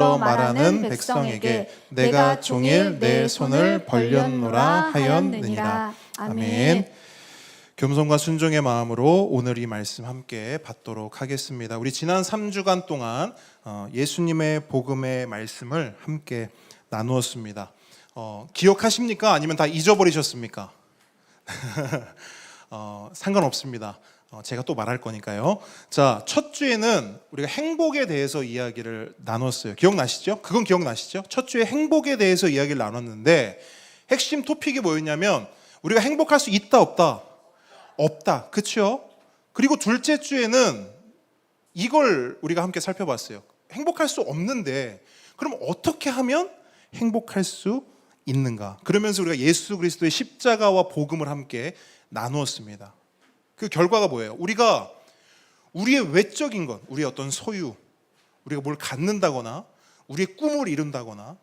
말하는 백성에게 내가 종일 내 손을 벌렸노라 하였느니라. 아멘. 겸손과 순종의 마음으로 오늘 이 말씀 함께 받도록 하겠습니다. 우리 지난 3주간 동안 예수님의 복음의 말씀을 함께 나누었습니다. 기억하십니까? 아니면 다 잊어버리셨습니까? 상관없습니다. 제가 또 말할 거니까요. 자, 첫 주에는 우리가 행복에 대해서 이야기를 나눴어요. 기억나시죠? 그건 기억나시죠? 첫 주에 행복에 대해서 이야기를 나눴는데 핵심 토픽이 뭐였냐면 우리가 행복할 수 있다 없다? 없다. 그렇죠? 그리고 둘째 주에는 이걸 우리가 함께 살펴봤어요. 행복할 수 없는데 그럼 어떻게 하면 행복할 수 있는가? 그러면서 우리가 예수 그리스도의 십자가와 복음을 함께 나누었습니다. 그 결과가 뭐예요? 우리가 우리의 외적인 것, 우리의 어떤 소유, 우리가 뭘 갖는다거나 우리의 꿈을 이룬다거나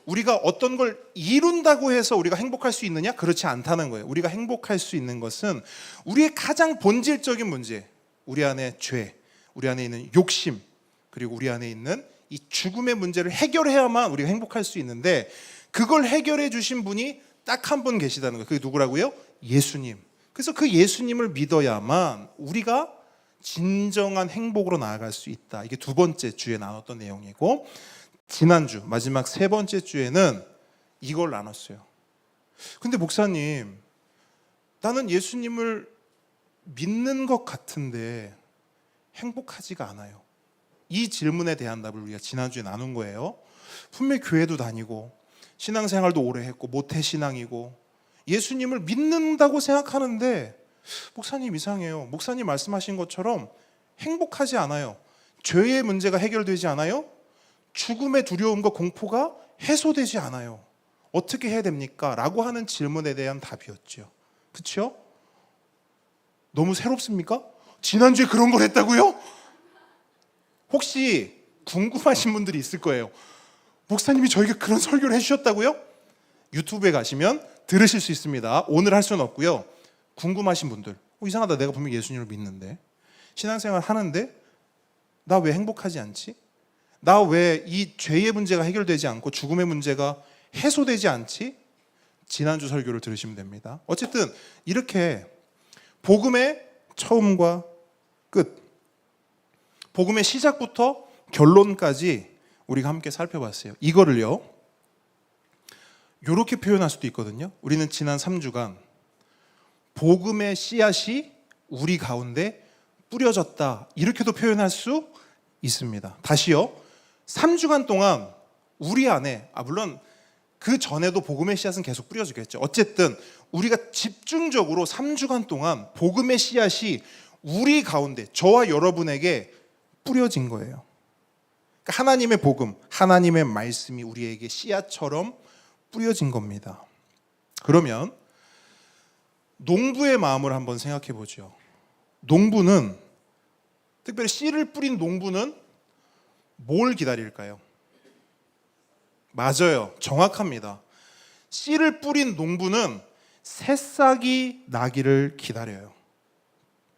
우리가 어떤 걸 이룬다고 해서 우리가 행복할 수 있느냐? 그렇지 않다는 거예요. 우리가 행복할 수 있는 것은 우리의 가장 본질적인 문제, 우리 안에 죄, 우리 안에 있는 욕심, 그리고 우리 안에 있는 이 죽음의 문제를 해결해야만 우리가 행복할 수 있는데 그걸 해결해 주신 분이 딱 한 분 계시다는 거예요. 그게 누구라고요? 예수님. 그래서 그 예수님을 믿어야만 우리가 진정한 행복으로 나아갈 수 있다. 이게 두 번째 주에 나눴던 내용이고, 지난주 마지막 세 번째 주에는 이걸 나눴어요. 근데 목사님, 나는 예수님을 믿는 것 같은데 행복하지가 않아요. 이 질문에 대한 답을 우리가 지난주에 나눈 거예요. 분명히 교회도 다니고 신앙생활도 오래 했고 모태신앙이고 예수님을 믿는다고 생각하는데 목사님 이상해요. 목사님 말씀하신 것처럼 행복하지 않아요. 죄의 문제가 해결되지 않아요. 죽음의 두려움과 공포가 해소되지 않아요. 어떻게 해야 됩니까? 라고 하는 질문에 대한 답이었죠. 그렇죠? 너무 새롭습니까? 지난주에 그런 걸 했다고요? 혹시 궁금하신 분들이 있을 거예요. 목사님이 저에게 그런 설교를 해주셨다고요? 유튜브에 가시면 들으실 수 있습니다. 오늘 할 수는 없고요. 궁금하신 분들, 이상하다, 내가 분명히 예수님을 믿는데 신앙생활 하는데 나 왜 행복하지 않지? 나 왜 이 죄의 문제가 해결되지 않고 죽음의 문제가 해소되지 않지? 지난주 설교를 들으시면 됩니다. 어쨌든 이렇게 복음의 처음과 끝, 복음의 시작부터 결론까지 우리가 함께 살펴봤어요. 이거를요 이렇게 표현할 수도 있거든요. 우리는 지난 3주간 복음의 씨앗이 우리 가운데 뿌려졌다, 이렇게도 표현할 수 있습니다. 다시요, 3주간 동안 우리 안에, 물론 그 전에도 복음의 씨앗은 계속 뿌려지겠죠. 어쨌든 우리가 집중적으로 3주간 동안 복음의 씨앗이 우리 가운데, 저와 여러분에게 뿌려진 거예요. 그러니까 하나님의 복음, 하나님의 말씀이 우리에게 씨앗처럼 뿌려진 겁니다. 그러면 농부의 마음을 한번 생각해 보죠. 농부는, 특별히 씨를 뿌린 농부는 뭘 기다릴까요? 맞아요. 정확합니다. 씨를 뿌린 농부는 새싹이 나기를 기다려요.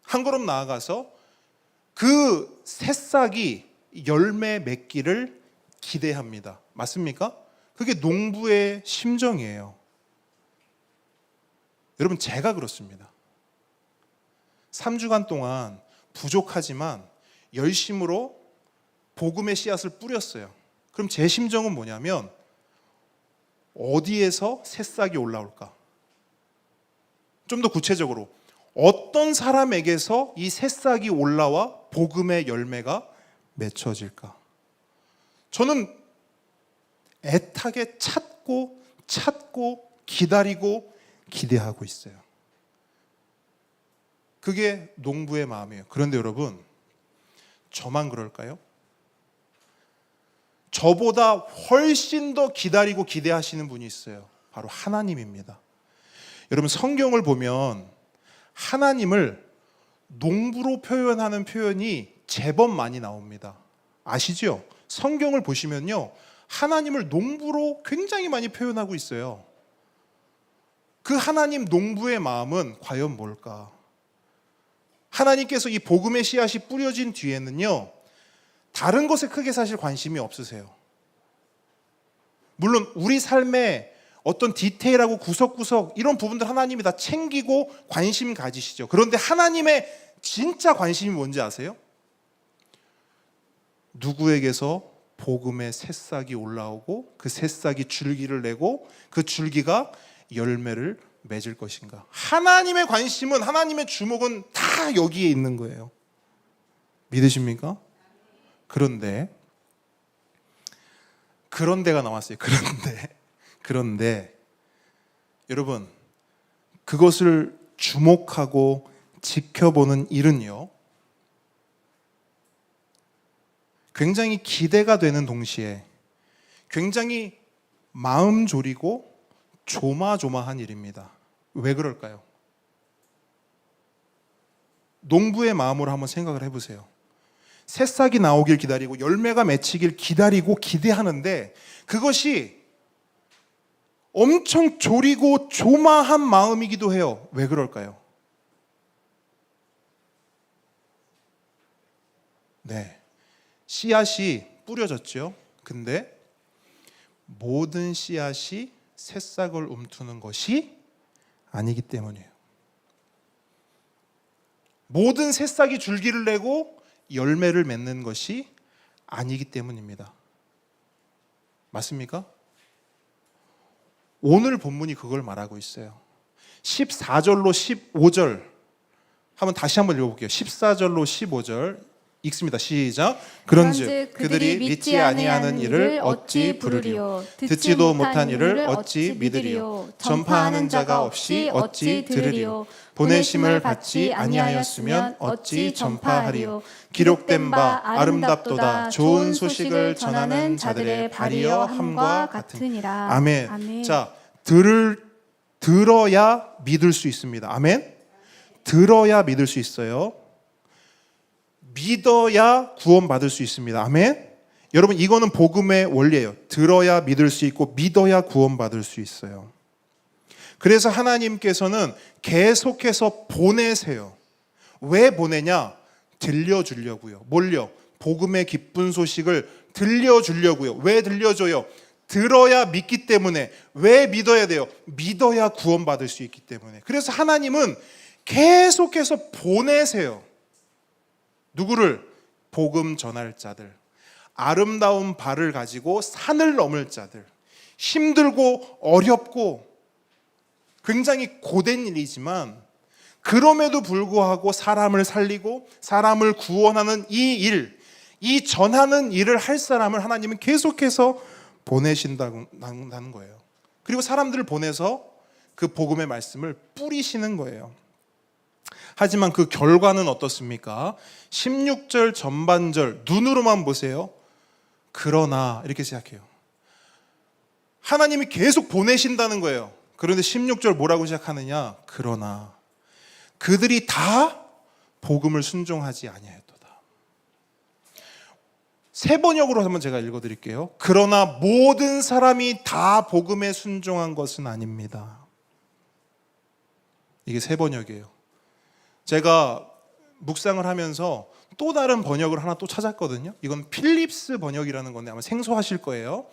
한 걸음 나아가서 그 새싹이 열매 맺기를 기대합니다. 맞습니까? 그게 농부의 심정이에요. 여러분, 제가 그렇습니다. 3주간 동안 부족하지만 열심으로 복음의 씨앗을 뿌렸어요. 그럼 제 심정은 뭐냐면 어디에서 새싹이 올라올까? 좀 더 구체적으로 어떤 사람에게서 이 새싹이 올라와 복음의 열매가 맺혀질까? 저는 애타게 찾고 기다리고 기대하고 있어요. 그게 농부의 마음이에요. 그런데 여러분, 저만 그럴까요? 저보다 훨씬 더 기다리고 기대하시는 분이 있어요. 바로 하나님입니다. 여러분, 성경을 보면 하나님을 농부로 표현하는 표현이 제법 많이 나옵니다. 아시죠? 성경을 보시면요, 하나님을 농부로 굉장히 많이 표현하고 있어요. 그 하나님 농부의 마음은 과연 뭘까? 하나님께서 이 복음의 씨앗이 뿌려진 뒤에는요, 다른 것에 크게 사실 관심이 없으세요. 물론 우리 삶의 어떤 디테일하고 구석구석 이런 부분들 하나님이 다 챙기고 관심 가지시죠. 그런데 하나님의 진짜 관심이 뭔지 아세요? 누구에게서 복음의 새싹이 올라오고 그 새싹이 줄기를 내고 그 줄기가 열매를 맺을 것인가. 하나님의 관심은, 하나님의 주목은 다 여기에 있는 거예요. 믿으십니까? 그런데가 나왔어요. 그런데 여러분, 그것을 주목하고 지켜보는 일은요, 굉장히 기대가 되는 동시에 굉장히 마음 졸이고 조마조마한 일입니다. 왜 그럴까요? 농부의 마음으로 한번 생각을 해보세요. 새싹이 나오길 기다리고 열매가 맺히길 기다리고 기대하는데 그것이 엄청 졸이고 조마한 마음이기도 해요. 왜 그럴까요? 네, 씨앗이 뿌려졌죠. 근데 모든 씨앗이 새싹을 움트는 것이 아니기 때문이에요. 모든 새싹이 줄기를 내고 열매를 맺는 것이 아니기 때문입니다. 맞습니까? 오늘 본문이 그걸 말하고 있어요. 14절로 15절 한번 다시 한번 읽어볼게요. 14절로 15절 읽습니다. 시작. 그런즉 그들이 믿지 아니하는 일을 어찌 부르리요? 듣지도 못한 일을 어찌 믿으리요? 전파하는 자가 없이 어찌 들으리요? 보내심을 받지 아니하였으면 어찌 전파하리요? 기록된 바 아름답도다. 좋은 소식을 전하는 자들의 발이여 함과 같으니라. 아멘. 아멘. 자, 들어야 믿을 수 있습니다. 아멘. 들어야 믿을 수 있어요. 믿어야 구원받을 수 있습니다. 아멘. 여러분, 이거는 복음의 원리예요. 들어야 믿을 수 있고 믿어야 구원받을 수 있어요. 그래서 하나님께서는 계속해서 보내세요. 왜 보내냐? 들려주려고요. 뭘요? 복음의 기쁜 소식을 들려주려고요. 왜 들려줘요? 들어야 믿기 때문에. 왜 믿어야 돼요? 믿어야 구원받을 수 있기 때문에. 그래서 하나님은 계속해서 보내세요. 누구를? 복음 전할 자들, 아름다운 발을 가지고 산을 넘을 자들, 힘들고 어렵고 굉장히 고된 일이지만 그럼에도 불구하고 사람을 살리고 사람을 구원하는 이 일, 이 전하는 일을 할 사람을 하나님은 계속해서 보내신다는 거예요. 그리고 사람들을 보내서 그 복음의 말씀을 뿌리시는 거예요. 하지만 그 결과는 어떻습니까? 16절 전반절 눈으로만 보세요. 그러나 이렇게 시작해요. 하나님이 계속 보내신다는 거예요. 그런데 16절 뭐라고 시작하느냐? 그러나 그들이 다 복음을 순종하지 아니하였도다. 세 번역으로 한번 제가 읽어드릴게요. 그러나 모든 사람이 다 복음에 순종한 것은 아닙니다. 이게 세 번역이에요. 제가 묵상을 하면서 또 다른 번역을 하나 또 찾았거든요. 이건 필립스 번역이라는 건데 아마 생소하실 거예요.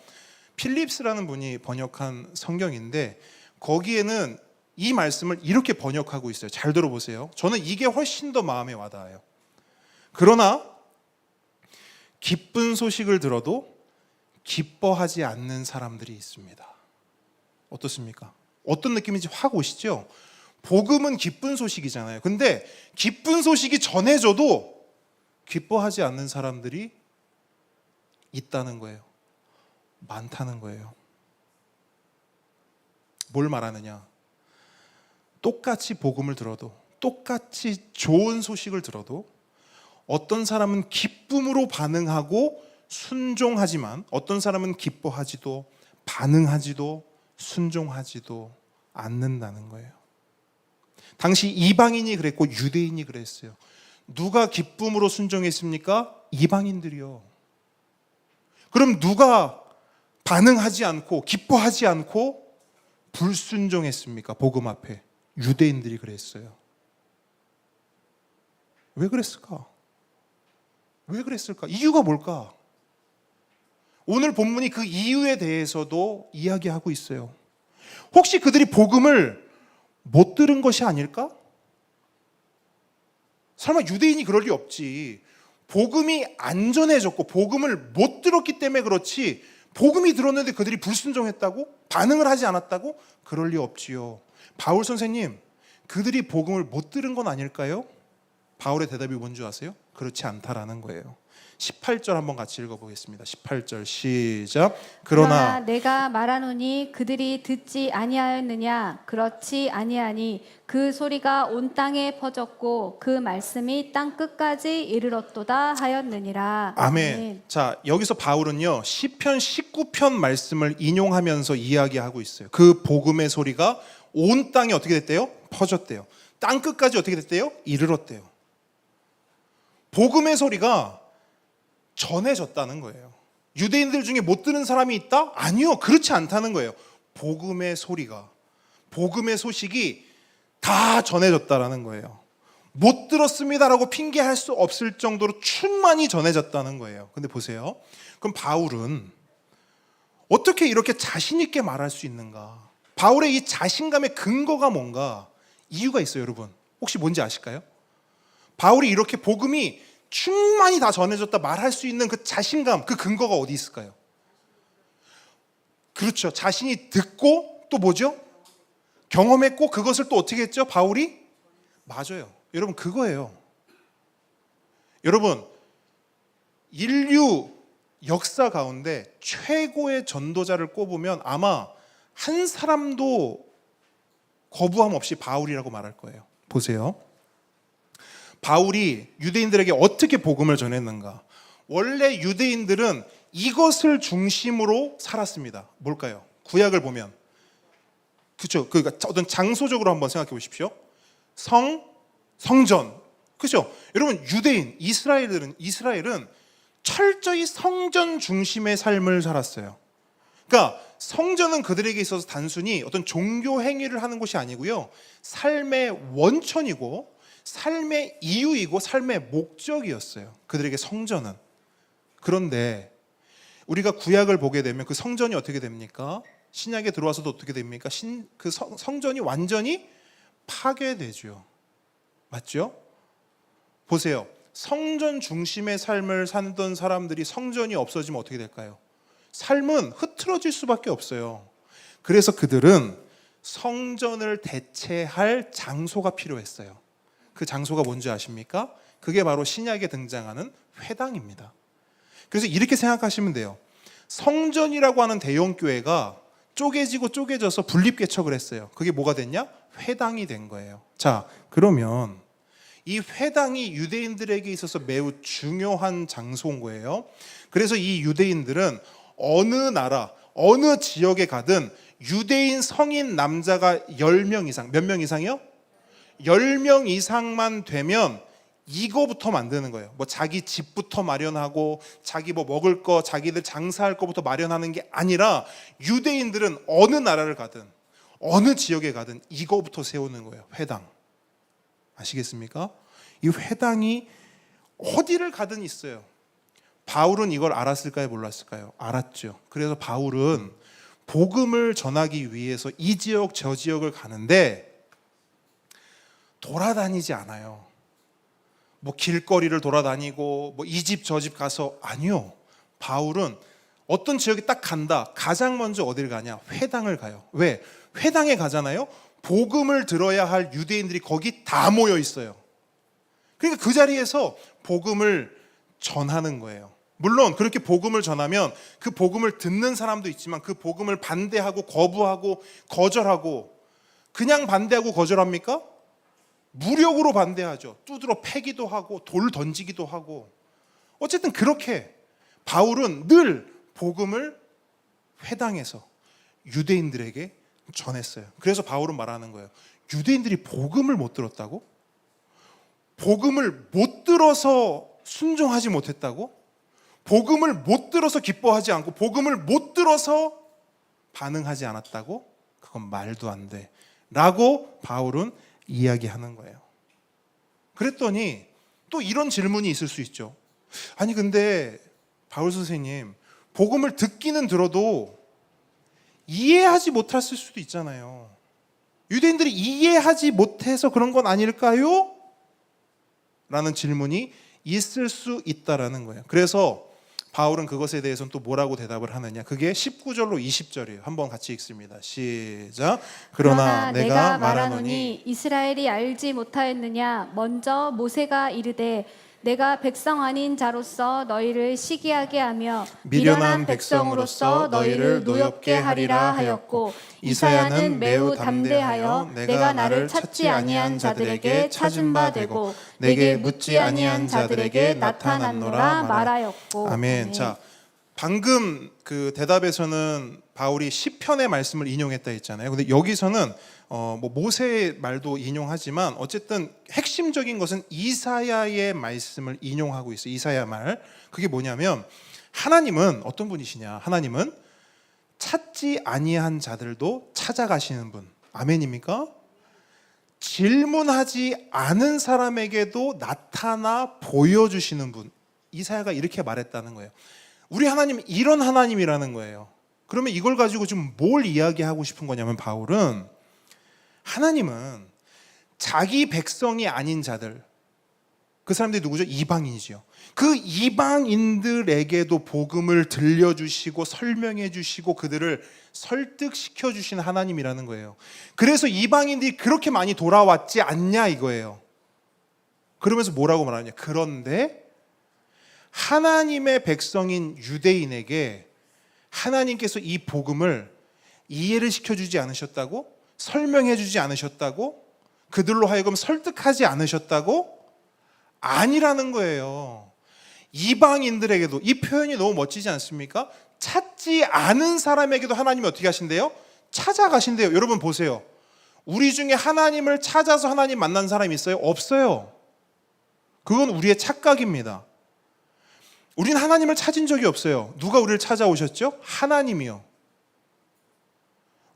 필립스라는 분이 번역한 성경인데 거기에는 이 말씀을 이렇게 번역하고 있어요. 잘 들어보세요. 저는 이게 훨씬 더 마음에 와닿아요. 그러나 기쁜 소식을 들어도 기뻐하지 않는 사람들이 있습니다. 어떻습니까? 어떤 느낌인지 확 오시죠? 복음은 기쁜 소식이잖아요. 근데 기쁜 소식이 전해져도 기뻐하지 않는 사람들이 있다는 거예요. 많다는 거예요. 뭘 말하느냐? 똑같이 복음을 들어도, 똑같이 좋은 소식을 들어도 어떤 사람은 기쁨으로 반응하고 순종하지만 어떤 사람은 기뻐하지도 반응하지도 순종하지도 않는다는 거예요. 당시 이방인이 그랬고 유대인이 그랬어요. 누가 기쁨으로 순종했습니까? 이방인들이요. 그럼 누가 반응하지 않고 기뻐하지 않고 불순종했습니까? 복음 앞에. 유대인들이 그랬어요. 왜 그랬을까? 왜 그랬을까? 이유가 뭘까? 오늘 본문이 그 이유에 대해서도 이야기하고 있어요. 혹시 그들이 복음을 못 들은 것이 아닐까? 설마 유대인이 그럴 리 없지. 복음이 안 전해졌고 복음을 못 들었기 때문에 그렇지, 복음이 들었는데 그들이 불순종했다고? 반응을 하지 않았다고? 그럴 리 없지요. 바울 선생님, 그들이 복음을 못 들은 건 아닐까요? 바울의 대답이 뭔지 아세요? 그렇지 않다라는 거예요. 18절 한번 같이 읽어보겠습니다. 18절 시작. 그러나 내가 말하노니 그들이 듣지 아니하였느냐? 그렇지 아니하니 그 소리가 온 땅에 퍼졌고 그 말씀이 땅 끝까지 이르렀도다 하였느니라. 아멘. 자, 여기서 바울은요 시편 19편 말씀을 인용하면서 이야기하고 있어요. 그 복음의 소리가 온 땅에 어떻게 됐대요? 퍼졌대요. 땅 끝까지 어떻게 됐대요? 이르렀대요. 복음의 소리가 전해졌다는 거예요. 유대인들 중에 못 들은 사람이 있다? 아니요, 그렇지 않다는 거예요. 복음의 소리가, 복음의 소식이 다 전해졌다라는 거예요. 못 들었습니다라고 핑계할 수 없을 정도로 충만히 전해졌다는 거예요. 근데 보세요. 그럼 바울은 어떻게 이렇게 자신 있게 말할 수 있는가? 바울의 이 자신감의 근거가 뭔가? 이유가 있어요, 여러분. 혹시 뭔지 아실까요? 바울이 이렇게 복음이 충만히 다 전해졌다 말할 수 있는 그 자신감, 그 근거가 어디 있을까요? 그렇죠. 자신이 듣고 또 뭐죠? 경험했고 그것을 또 어떻게 했죠? 바울이? 맞아요. 여러분, 그거예요. 여러분, 인류 역사 가운데 최고의 전도자를 꼽으면 아마 한 사람도 거부함 없이 바울이라고 말할 거예요. 보세요. 바울이 유대인들에게 어떻게 복음을 전했는가? 원래 유대인들은 이것을 중심으로 살았습니다. 뭘까요? 구약을 보면, 그렇죠? 그러니까 어떤 장소적으로 한번 생각해 보십시오. 성전, 그렇죠? 여러분, 유대인, 이스라엘은 철저히 성전 중심의 삶을 살았어요. 그러니까 성전은 그들에게 있어서 단순히 어떤 종교 행위를 하는 곳이 아니고요, 삶의 원천이고 삶의 이유이고 삶의 목적이었어요. 그들에게 성전은. 그런데 우리가 구약을 보게 되면 그 성전이 어떻게 됩니까? 신약에 들어와서도 어떻게 됩니까? 그 성전이 완전히 파괴되죠. 맞죠? 보세요. 성전 중심의 삶을 살던 사람들이 성전이 없어지면 어떻게 될까요? 삶은 흐트러질 수밖에 없어요. 그래서 그들은 성전을 대체할 장소가 필요했어요. 그 장소가 뭔지 아십니까? 그게 바로 신약에 등장하는 회당입니다. 그래서 이렇게 생각하시면 돼요. 성전이라고 하는 대형교회가 쪼개지고 쪼개져서 분립개척을 했어요. 그게 뭐가 됐냐? 회당이 된 거예요. 자, 그러면 이 회당이 유대인들에게 있어서 매우 중요한 장소인 거예요. 그래서 이 유대인들은 어느 나라, 어느 지역에 가든 유대인 성인 남자가 10명 이상, 몇 명 이상이요? 10명 이상만 되면 이거부터 만드는 거예요. 뭐 자기 집부터 마련하고 자기 뭐 먹을 거, 자기들 장사할 거부터 마련하는 게 아니라 유대인들은 어느 나라를 가든 어느 지역에 가든 이거부터 세우는 거예요. 회당. 아시겠습니까? 이 회당이 어디를 가든 있어요. 바울은 이걸 알았을까요? 몰랐을까요? 알았죠. 그래서 바울은 복음을 전하기 위해서 이 지역 저 지역을 가는데 돌아다니지 않아요. 뭐 길거리를 돌아다니고 뭐 이 집 저 집 가서, 아니요. 바울은 어떤 지역에 딱 간다. 가장 먼저 어딜 가냐? 회당을 가요. 왜? 회당에 가잖아요. 복음을 들어야 할 유대인들이 거기 다 모여 있어요. 그러니까 그 자리에서 복음을 전하는 거예요. 물론 그렇게 복음을 전하면 그 복음을 듣는 사람도 있지만 그 복음을 반대하고 거부하고 거절하고, 그냥 반대하고 거절합니까? 무력으로 반대하죠. 두드러 패기도 하고 돌 던지기도 하고. 어쨌든 그렇게 바울은 늘 복음을 회당에서 유대인들에게 전했어요. 그래서 바울은 말하는 거예요. 유대인들이 복음을 못 들었다고? 복음을 못 들어서 순종하지 못했다고? 복음을 못 들어서 기뻐하지 않고 복음을 못 들어서 반응하지 않았다고? 그건 말도 안 돼 라고 바울은 이야기하는 거예요. 그랬더니 또 이런 질문이 있을 수 있죠. 아니 근데 바울 선생님, 복음을 듣기는 들어도 이해하지 못했을 수도 있잖아요. 유대인들이 이해하지 못해서 그런 건 아닐까요? 라는 질문이 있을 수 있다라는 거예요. 그래서 바울은 그것에 대해서는 또 뭐라고 대답을 하느냐? 그게 19절로 20절이에요. 한번 같이 읽습니다. 시작. 그러나 내가 말하노니 이스라엘이 알지 못하였느냐? 먼저 모세가 이르되 내가 백성 아닌 자로서 너희를 시기하게 하며 미련한 백성으로서 너희를 노엽게 하리라 하였고, 이사야는 매우 담대하여 내가 나를 찾지 아니한 자들에게 찾은 바 되고 내게 묻지 아니한 자들에게 나타났노라 말하였고. 아멘. 자, 방금 그 대답에서는 바울이 시편의 말씀을 인용했다 했잖아요. 근데 여기서는 뭐 모세의 말도 인용하지만 어쨌든 핵심적인 것은 이사야의 말씀을 인용하고 있어요. 이사야 말. 그게 뭐냐면 하나님은 어떤 분이시냐? 하나님은 찾지 아니한 자들도 찾아가시는 분. 아멘입니까? 질문하지 않은 사람에게도 나타나 보여주시는 분. 이사야가 이렇게 말했다는 거예요. 우리 하나님은 이런 하나님이라는 거예요. 그러면 이걸 가지고 지금 뭘 이야기하고 싶은 거냐면 바울은 하나님은 자기 백성이 아닌 자들, 그 사람들이 누구죠? 이방인이죠. 그 이방인들에게도 복음을 들려주시고 설명해 주시고 그들을 설득시켜 주신 하나님이라는 거예요. 그래서 이방인들이 그렇게 많이 돌아왔지 않냐 이거예요. 그러면서 뭐라고 말하냐? 그런데 하나님의 백성인 유대인에게 하나님께서 이 복음을 이해를 시켜주지 않으셨다고? 설명해주지 않으셨다고? 그들로 하여금 설득하지 않으셨다고? 아니라는 거예요. 이방인들에게도, 이 표현이 너무 멋지지 않습니까? 찾지 않은 사람에게도 하나님이 어떻게 하신대요? 찾아가신대요. 여러분 보세요. 우리 중에 하나님을 찾아서 하나님 만난 사람이 있어요? 없어요. 그건 우리의 착각입니다. 우리는 하나님을 찾은 적이 없어요. 누가 우리를 찾아오셨죠? 하나님이요.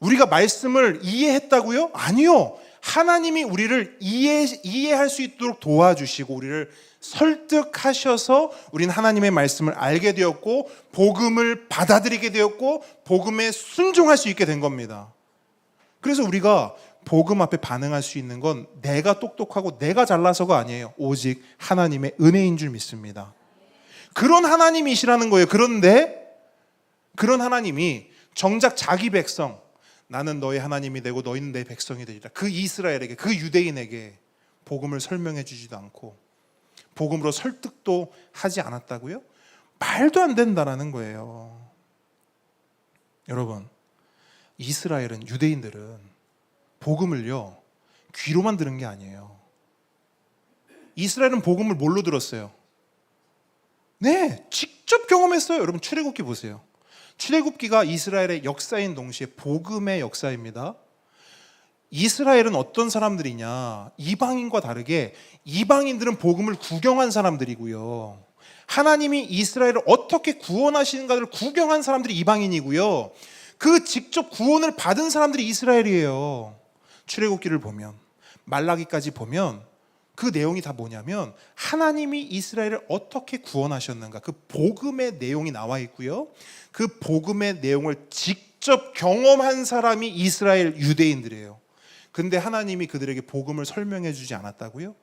우리가 말씀을 이해했다고요? 아니요. 하나님이 우리를 이해할 수 있도록 도와주시고 우리를 설득하셔서 우리는 하나님의 말씀을 알게 되었고 복음을 받아들이게 되었고 복음에 순종할 수 있게 된 겁니다. 그래서 우리가 복음 앞에 반응할 수 있는 건 내가 똑똑하고 내가 잘나서가 아니에요. 오직 하나님의 은혜인 줄 믿습니다. 그런 하나님이시라는 거예요. 그런데 그런 하나님이 정작 자기 백성, 나는 너의 하나님이 되고 너희는 내 백성이 되리라, 그 이스라엘에게, 그 유대인에게 복음을 설명해 주지도 않고 복음으로 설득도 하지 않았다고요? 말도 안 된다라는 거예요. 여러분, 이스라엘은, 유대인들은 복음을요 귀로만 들은 게 아니에요. 이스라엘은 복음을 뭘로 들었어요? 네, 직접 경험했어요. 여러분 출애굽기 보세요. 출애굽기가 이스라엘의 역사인 동시에 복음의 역사입니다. 이스라엘은 어떤 사람들이냐? 이방인과 다르게 이방인들은 복음을 구경한 사람들이고요. 하나님이 이스라엘을 어떻게 구원하시는가를 구경한 사람들이 이방인이고요. 그 직접 구원을 받은 사람들이 이스라엘이에요. 출애굽기를 보면, 말라기까지 보면 그 내용이 다 뭐냐면 하나님이 이스라엘을 어떻게 구원하셨는가, 그 복음의 내용이 나와 있고요. 그 복음의 내용을 직접 경험한 사람이 이스라엘 유대인들이에요. 근데 하나님이 그들에게 복음을 설명해 주지 않았다고요?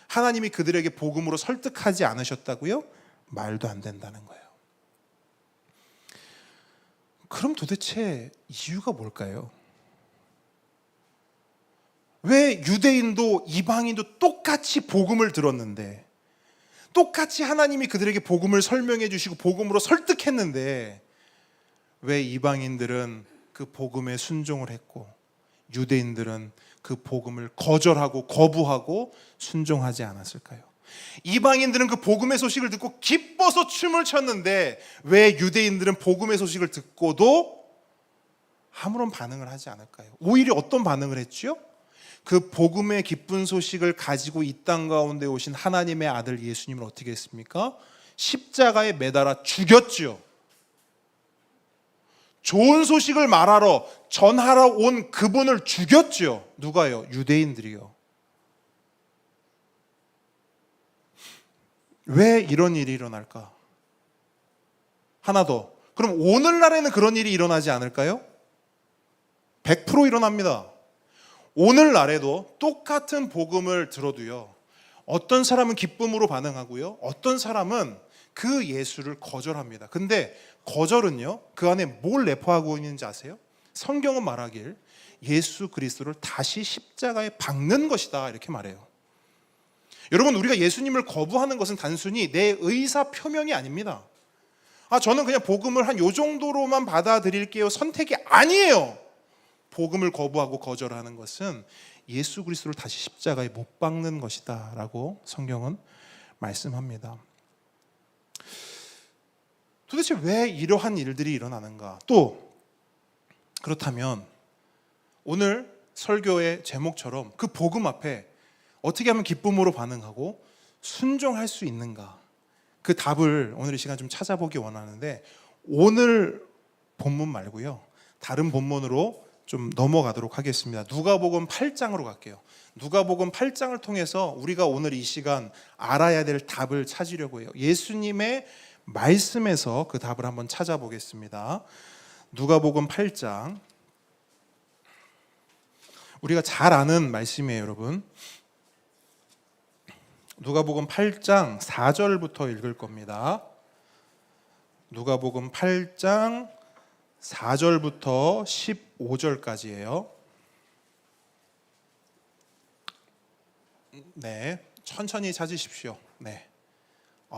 하나님이 그들에게 복음으로 설득하지 않으셨다고요? 말도 안 된다는 거예요. 그럼 도대체 이유가 뭘까요? 왜 유대인도 이방인도 똑같이 복음을 들었는데, 똑같이 하나님이 그들에게 복음을 설명해 주시고 복음으로 설득했는데 왜 이방인들은 그 복음에 순종을 했고 유대인들은 그 복음을 거절하고 거부하고 순종하지 않았을까요? 이방인들은 그 복음의 소식을 듣고 기뻐서 춤을 췄는데 왜 유대인들은 복음의 소식을 듣고도 아무런 반응을 하지 않을까요? 오히려 어떤 반응을 했죠? 그 복음의 기쁜 소식을 가지고 이 땅 가운데 오신 하나님의 아들 예수님을 어떻게 했습니까? 십자가에 매달아 죽였죠. 좋은 소식을 말하러, 전하러 온 그분을 죽였죠. 누가요? 유대인들이요. 왜 이런 일이 일어날까? 하나 더. 그럼 오늘날에는 그런 일이 일어나지 않을까요? 100% 일어납니다. 오늘날에도 똑같은 복음을 들어도요, 어떤 사람은 기쁨으로 반응하고요, 어떤 사람은 그 예수를 거절합니다. 근데 거절은요, 그 안에 뭘 내포하고 있는지 아세요? 성경은 말하길 예수 그리스도를 다시 십자가에 박는 것이다, 이렇게 말해요. 여러분, 우리가 예수님을 거부하는 것은 단순히 내 의사 표명이 아닙니다. 저는 그냥 복음을 한 요 정도로만 받아들일게요, 선택이 아니에요. 복음을 거부하고 거절하는 것은 예수 그리스도를 다시 십자가에 못 박는 것이다 라고 성경은 말씀합니다. 도대체 왜 이러한 일들이 일어나는가? 또 그렇다면 오늘 설교의 제목처럼 그 복음 앞에 어떻게 하면 기쁨으로 반응하고 순종할 수 있는가? 그 답을 오늘 이 시간 좀 찾아보기 원하는데, 오늘 본문 말고요, 다른 본문으로 좀 넘어가도록 하겠습니다. 누가복음 8장으로 갈게요. 누가복음 8장을 통해서 우리가 오늘 이 시간 알아야 될 답을 찾으려고 해요. 예수님의 말씀에서 그 답을 한번 찾아보겠습니다. 누가복음 8장, 우리가 잘 아는 말씀이에요, 여러분. 누가복음 8장 4절부터 읽을 겁니다. 누가복음 8장 4절부터 15절까지예요. 네, 천천히 찾으십시오. 네.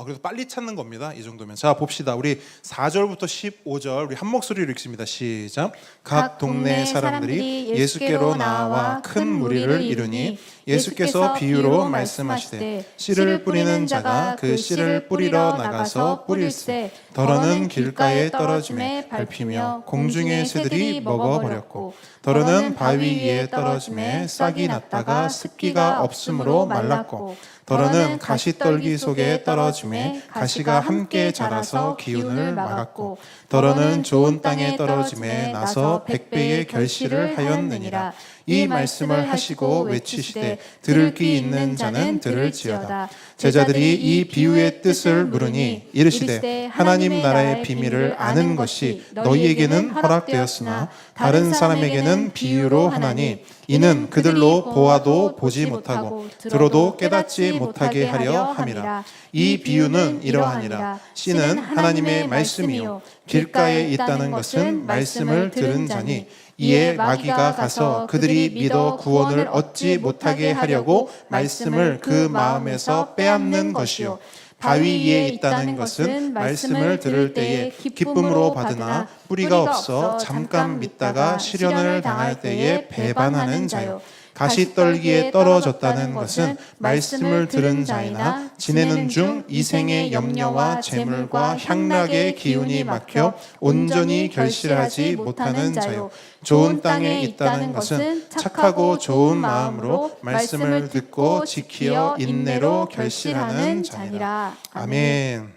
그래서 빨리 찾는 겁니다. 이 정도면. 자, 봅시다. 우리 4절부터 15절 우리 한 목소리로 읽습니다. 시작. 각 동네 사람들이 예수께로 나와 큰 무리를 이루니 예수께서 비유로 말씀하시되 씨를 뿌리는 자가 그 씨를 뿌리러 나가서 뿌릴새 덜어는 길가에 떨어짐에 밟히며 공중의 새들이 먹어버렸고 덜어는 바위 위에 떨어짐에 싹이 났다가 습기가 없으므로 말랐고 덜어는 가시떨기 속에 떨어짐에 가시가 함께 자라서 기운을 막았고 덜어는 좋은 땅에 떨어짐에 나서 100배의 결실을 하였느니라. 이 말씀을 하시고 외치시되 들을 귀 있는 자는 들을지어다. 제자들이 이 비유의 뜻을 물으니 이르시되 하나님 나라의 비밀을 아는 것이 너희에게는 허락되었으나 다른 사람에게는 비유로 하나니 이는 그들로 보아도 보지 못하고 들어도 깨닫지 못하게 하려 함이라. 이 비유는 이러하니라. 씨는 하나님의 말씀이요 길가에 있다는 것은 말씀을 들은 자니 이에 마귀가 가서 그들이 믿어 구원을 얻지 못하게 하려고 말씀을 그 마음에서 빼앗는 것이요 바위 위에 있다는 것은 말씀을 들을 때에 기쁨으로 받으나 뿌리가 없어 잠깐 믿다가 시련을 당할 때에 배반하는 자요 가시떨기에 떨어졌다는 것은 말씀을 들은 자이나 지내는 중 이생의 염려와 재물과 향락의 기운이 막혀 온전히 결실하지 못하는 자요 좋은 땅에 있다는 것은 착하고 좋은 마음으로 말씀을 듣고 지키어 인내로 결실하는 자니라. 아멘.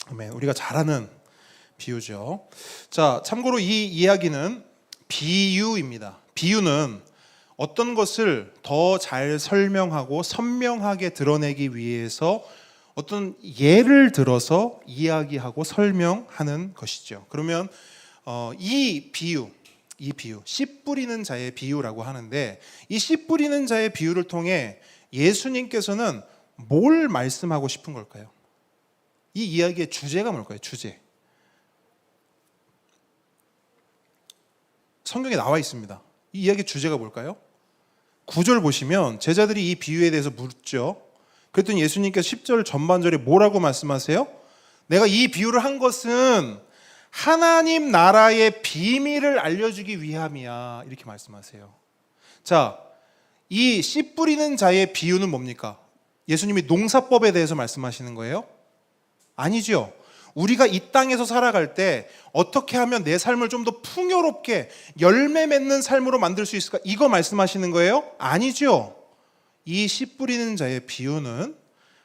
아멘. 우리가 잘 아는 비유죠. 자, 참고로 이 이야기는 비유입니다. 비유는 어떤 것을 더 잘 설명하고 선명하게 드러내기 위해서 어떤 예를 들어서 이야기하고 설명하는 것이죠. 그러면 이 비유, 씨 뿌리는 자의 비유라고 하는데, 이 씨 뿌리는 자의 비유를 통해 예수님께서는 뭘 말씀하고 싶은 걸까요? 이 이야기의 주제가 뭘까요? 주제. 성경에 나와 있습니다. 이 이야기의 주제가 뭘까요? 9절 보시면 제자들이 이 비유에 대해서 묻죠. 그랬더니 예수님께서 10절 전반절에 뭐라고 말씀하세요? 내가 이 비유를 한 것은 하나님 나라의 비밀을 알려주기 위함이야, 이렇게 말씀하세요. 자, 이 씨 뿌리는 자의 비유는 뭡니까? 예수님이 농사법에 대해서 말씀하시는 거예요? 아니죠. 우리가 이 땅에서 살아갈 때 어떻게 하면 내 삶을 좀 더 풍요롭게 열매 맺는 삶으로 만들 수 있을까? 이거 말씀하시는 거예요? 아니죠. 이 씨 뿌리는 자의 비유는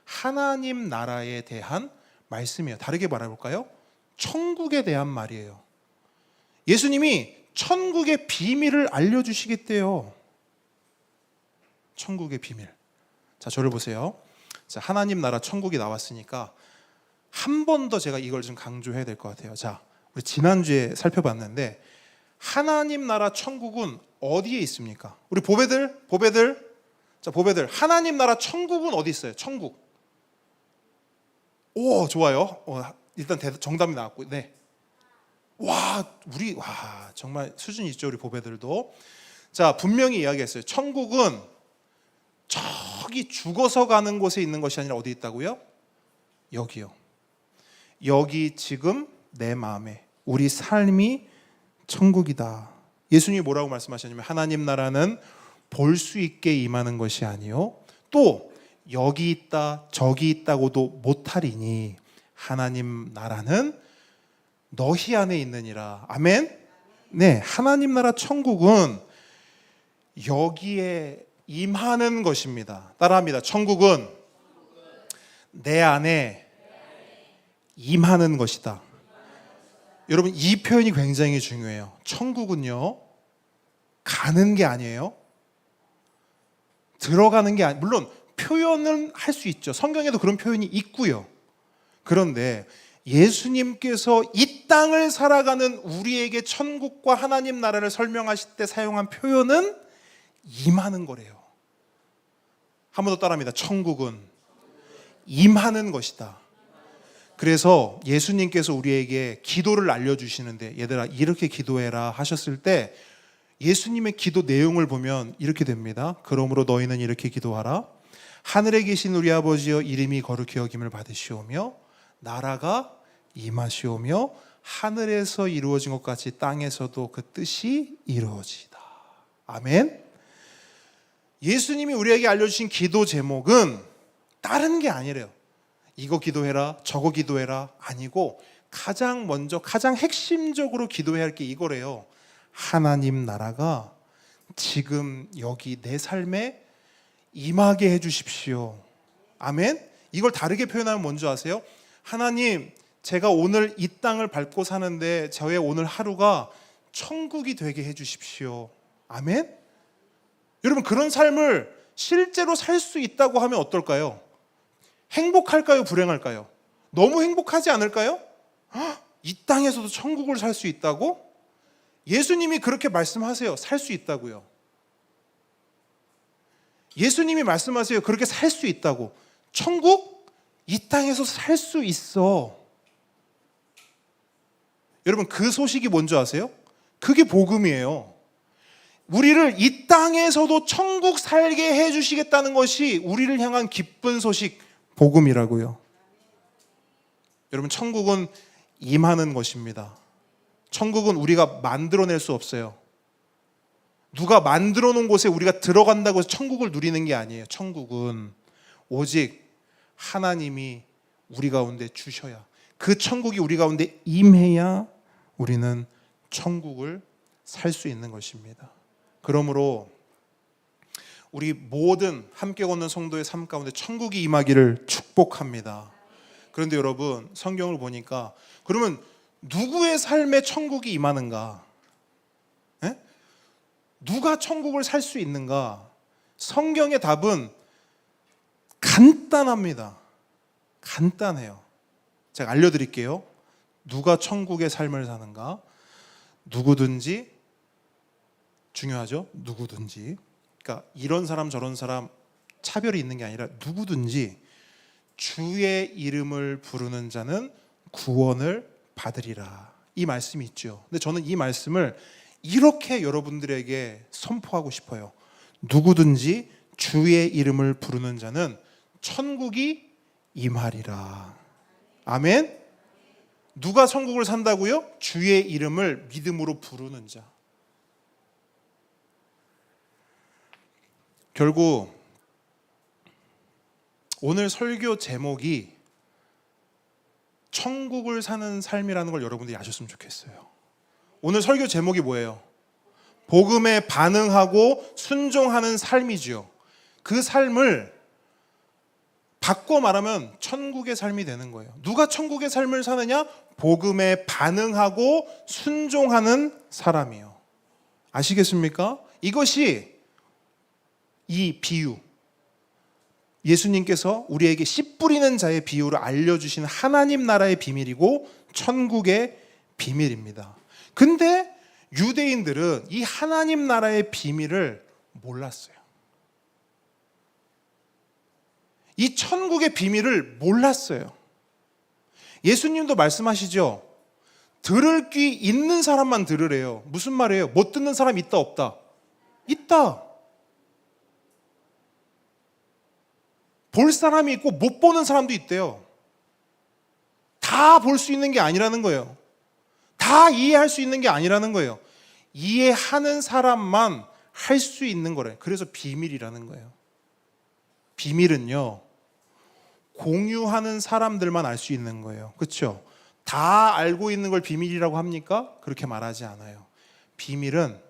하나님 나라에 대한 말씀이에요. 다르게 말해볼까요? 천국에 대한 말이에요. 예수님이 천국의 비밀을 알려주시겠대요. 천국의 비밀. 자, 저를 보세요. 자, 하나님 나라 천국이 나왔으니까 한 번 더 제가 이걸 좀 강조해야 될 것 같아요. 자, 우리 지난주에 살펴봤는데 하나님 나라 천국은 어디에 있습니까? 우리 보배들. 자, 보배들. 하나님 나라 천국은 어디 있어요? 천국. 오, 좋아요. 일단 정답이 나왔고, 네. 와, 정말 수준이 있죠, 우리 보배들도. 자, 분명히 이야기했어요. 천국은 저기 죽어서 가는 곳에 있는 것이 아니라 어디 있다고요? 여기요. 여기 지금 내 마음에 우리 삶이 천국이다. 예수님이 뭐라고 말씀하셨냐면 하나님 나라는 볼 수 있게 임하는 것이 아니요 또 여기 있다 저기 있다고도 못하리니 하나님 나라는 너희 안에 있느니라. 아멘. 네, 하나님 나라 천국은 여기에 임하는 것입니다. 따라합니다. 천국은 내 안에 임하는 것이다. 여러분, 이 표현이 굉장히 중요해요. 천국은요, 가는 게 아니에요. 들어가는 게 물론 표현은 할 수 있죠. 성경에도 그런 표현이 있고요. 그런데 예수님께서 이 땅을 살아가는 우리에게 천국과 하나님 나라를 설명하실 때 사용한 표현은 임하는 거래요. 한 번 더 따라합니다. 천국은 임하는 것이다. 그래서 예수님께서 우리에게 기도를 알려주시는데 얘들아 이렇게 기도해라 하셨을 때 예수님의 기도 내용을 보면 이렇게 됩니다. 그러므로 너희는 이렇게 기도하라. 하늘에 계신 우리 아버지여 이름이 거룩히 여김을 받으시오며 나라가 임하시오며 하늘에서 이루어진 것 같이 땅에서도 그 뜻이 이루어지다. 아멘. 예수님이 우리에게 알려주신 기도 제목은 다른 게 아니래요. 이거 기도해라 저거 기도해라 아니고 가장 먼저 가장 핵심적으로 기도해야 할 게 이거래요. 하나님 나라가 지금 여기 내 삶에 임하게 해주십시오. 아멘. 이걸 다르게 표현하면 뭔지 아세요? 하나님, 제가 오늘 이 땅을 밟고 사는데 저의 오늘 하루가 천국이 되게 해주십시오. 아멘. 여러분, 그런 삶을 실제로 살 수 있다고 하면 어떨까요? 행복할까요? 불행할까요? 너무 행복하지 않을까요? 이 땅에서도 천국을 살 수 있다고? 예수님이 그렇게 말씀하세요. 살 수 있다고요. 예수님이 말씀하세요. 그렇게 살 수 있다고. 천국? 이 땅에서 살 수 있어. 여러분, 그 소식이 뭔지 아세요? 그게 복음이에요. 우리를 이 땅에서도 천국 살게 해주시겠다는 것이 우리를 향한 기쁜 소식, 복음이라고요. 여러분, 천국은 임하는 것입니다. 천국은 우리가 만들어낼 수 없어요. 누가 만들어 놓은 곳에 우리가 들어간다고 해서 천국을 누리는 게 아니에요. 천국은 오직 하나님이 우리 가운데 주셔야, 그 천국이 우리 가운데 임해야 우리는 천국을 살 수 있는 것입니다. 그러므로 우리 모든 함께 걷는 성도의 삶 가운데 천국이 임하기를 축복합니다. 그런데 여러분, 성경을 보니까 그러면 누구의 삶에 천국이 임하는가? 에? 누가 천국을 살 수 있는가? 성경의 답은 간단합니다. 간단해요. 제가 알려드릴게요. 누가 천국의 삶을 사는가? 누구든지, 중요하죠? 누구든지. 그러니까 이런 사람 저런 사람 차별이 있는 게 아니라 누구든지 주의 이름을 부르는 자는 구원을 받으리라. 이 말씀이 있죠. 근데 저는 이 말씀을 이렇게 여러분들에게 선포하고 싶어요. 누구든지 주의 이름을 부르는 자는 천국이 임하리라. 아멘. 누가 천국을 산다고요? 주의 이름을 믿음으로 부르는 자. 결국 오늘 설교 제목이 천국을 사는 삶이라는 걸 여러분들이 아셨으면 좋겠어요. 오늘 설교 제목이 뭐예요? 복음에 반응하고 순종하는 삶이지요. 그 삶을 바꿔 말하면 천국의 삶이 되는 거예요. 누가 천국의 삶을 사느냐? 복음에 반응하고 순종하는 사람이요. 아시겠습니까? 이것이 이 비유, 예수님께서 우리에게 씨 뿌리는 자의 비유를 알려주신 하나님 나라의 비밀이고 천국의 비밀입니다. 근데 유대인들은 이 하나님 나라의 비밀을 몰랐어요. 이 천국의 비밀을 몰랐어요. 예수님도 말씀하시죠. 들을 귀 있는 사람만 들으래요. 무슨 말이에요? 못 듣는 사람 있다 없다? 있다. 볼 사람이 있고 못 보는 사람도 있대요. 다 볼 수 있는 게 아니라는 거예요. 다 이해할 수 있는 게 아니라는 거예요. 이해하는 사람만 할 수 있는 거래요. 그래서 비밀이라는 거예요. 비밀은요, 공유하는 사람들만 알 수 있는 거예요. 그렇죠? 다 알고 있는 걸 비밀이라고 합니까? 그렇게 말하지 않아요. 비밀은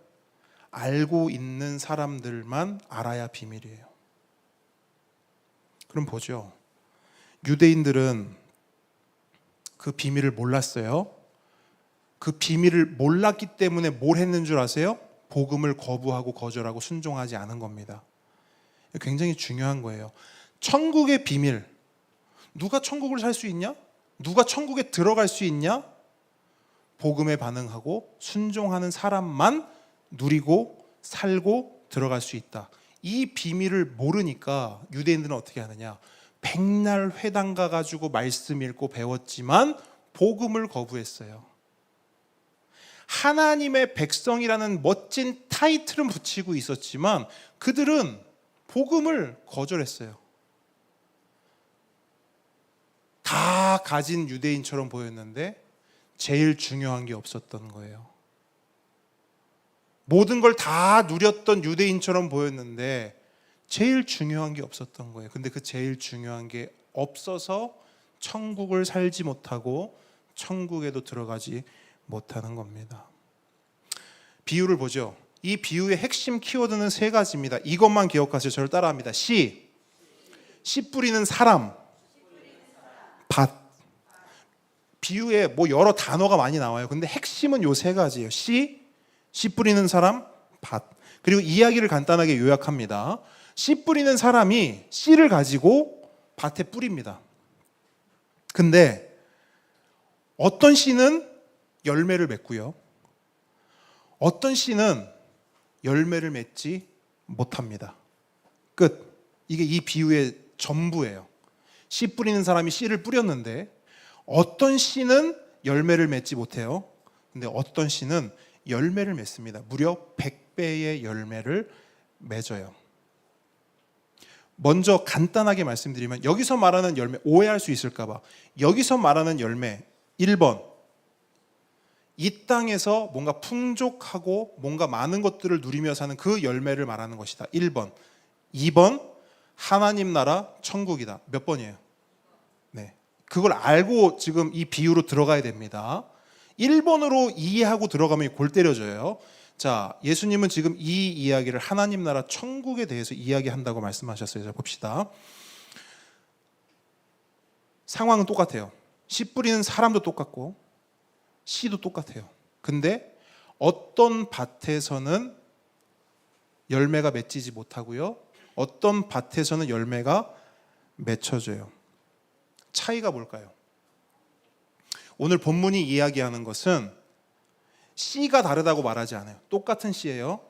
알고 있는 사람들만 알아야 비밀이에요. 그럼 보죠. 유대인들은 그 비밀을 몰랐어요. 그 비밀을 몰랐기 때문에 뭘 했는 줄 아세요? 복음을 거부하고 거절하고 순종하지 않은 겁니다. 굉장히 중요한 거예요. 천국의 비밀. 누가 천국을 살 수 있냐? 누가 천국에 들어갈 수 있냐? 복음에 반응하고 순종하는 사람만 누리고 살고 들어갈 수 있다. 이 비밀을 모르니까 유대인들은 어떻게 하느냐? 백날 회당 가가지고 말씀 읽고 배웠지만 복음을 거부했어요. 하나님의 백성이라는 멋진 타이틀은 붙이고 있었지만 그들은 복음을 거절했어요. 다 가진 유대인처럼 보였는데 제일 중요한 게 없었던 거예요. 모든 걸 다 누렸던 유대인처럼 보였는데 제일 중요한 게 없었던 거예요. 근데 그 제일 중요한 게 없어서 천국을 살지 못하고 천국에도 들어가지 못하는 겁니다. 비유를 보죠. 이 비유의 핵심 키워드는 세 가지입니다. 이것만 기억하세요. 저를 따라합니다. 씨 뿌리는 사람, 밭. 비유에 뭐 여러 단어가 많이 나와요. 근데 핵심은 요 세 가지예요. 씨 뿌리는 사람, 밭. 그리고 이야기를 간단하게 요약합니다. 씨 뿌리는 사람이 씨를 가지고 밭에 뿌립니다. 근데 어떤 씨는 열매를 맺고요. 어떤 씨는 열매를 맺지 못합니다. 끝. 이게 이 비유의 전부예요. 씨 뿌리는 사람이 씨를 뿌렸는데 어떤 씨는 열매를 맺지 못해요. 근데 어떤 씨는 열매를 맺습니다. 무려 100배의 열매를 맺어요. 먼저 간단하게 말씀드리면 여기서 말하는 열매, 오해할 수 있을까 봐. 여기서 말하는 열매 1번, 이 땅에서 뭔가 풍족하고 뭔가 많은 것들을 누리며 사는 그 열매를 말하는 것이다. 1번. 2번, 하나님 나라 천국이다. 몇 번이에요? 네. 그걸 알고 지금 이 비유로 들어가야 됩니다. 1번으로 이해하고 들어가면 골 때려져요. 자, 예수님은 지금 이 이야기를 하나님 나라 천국에 대해서 이야기한다고 말씀하셨어요. 자, 봅시다. 상황은 똑같아요. 씨 뿌리는 사람도 똑같고 씨도 똑같아요. 근데 어떤 밭에서는 열매가 맺히지 못하고요. 어떤 밭에서는 열매가 맺혀져요. 차이가 뭘까요? 오늘 본문이 이야기하는 것은 씨가 다르다고 말하지 않아요. 똑같은 씨예요.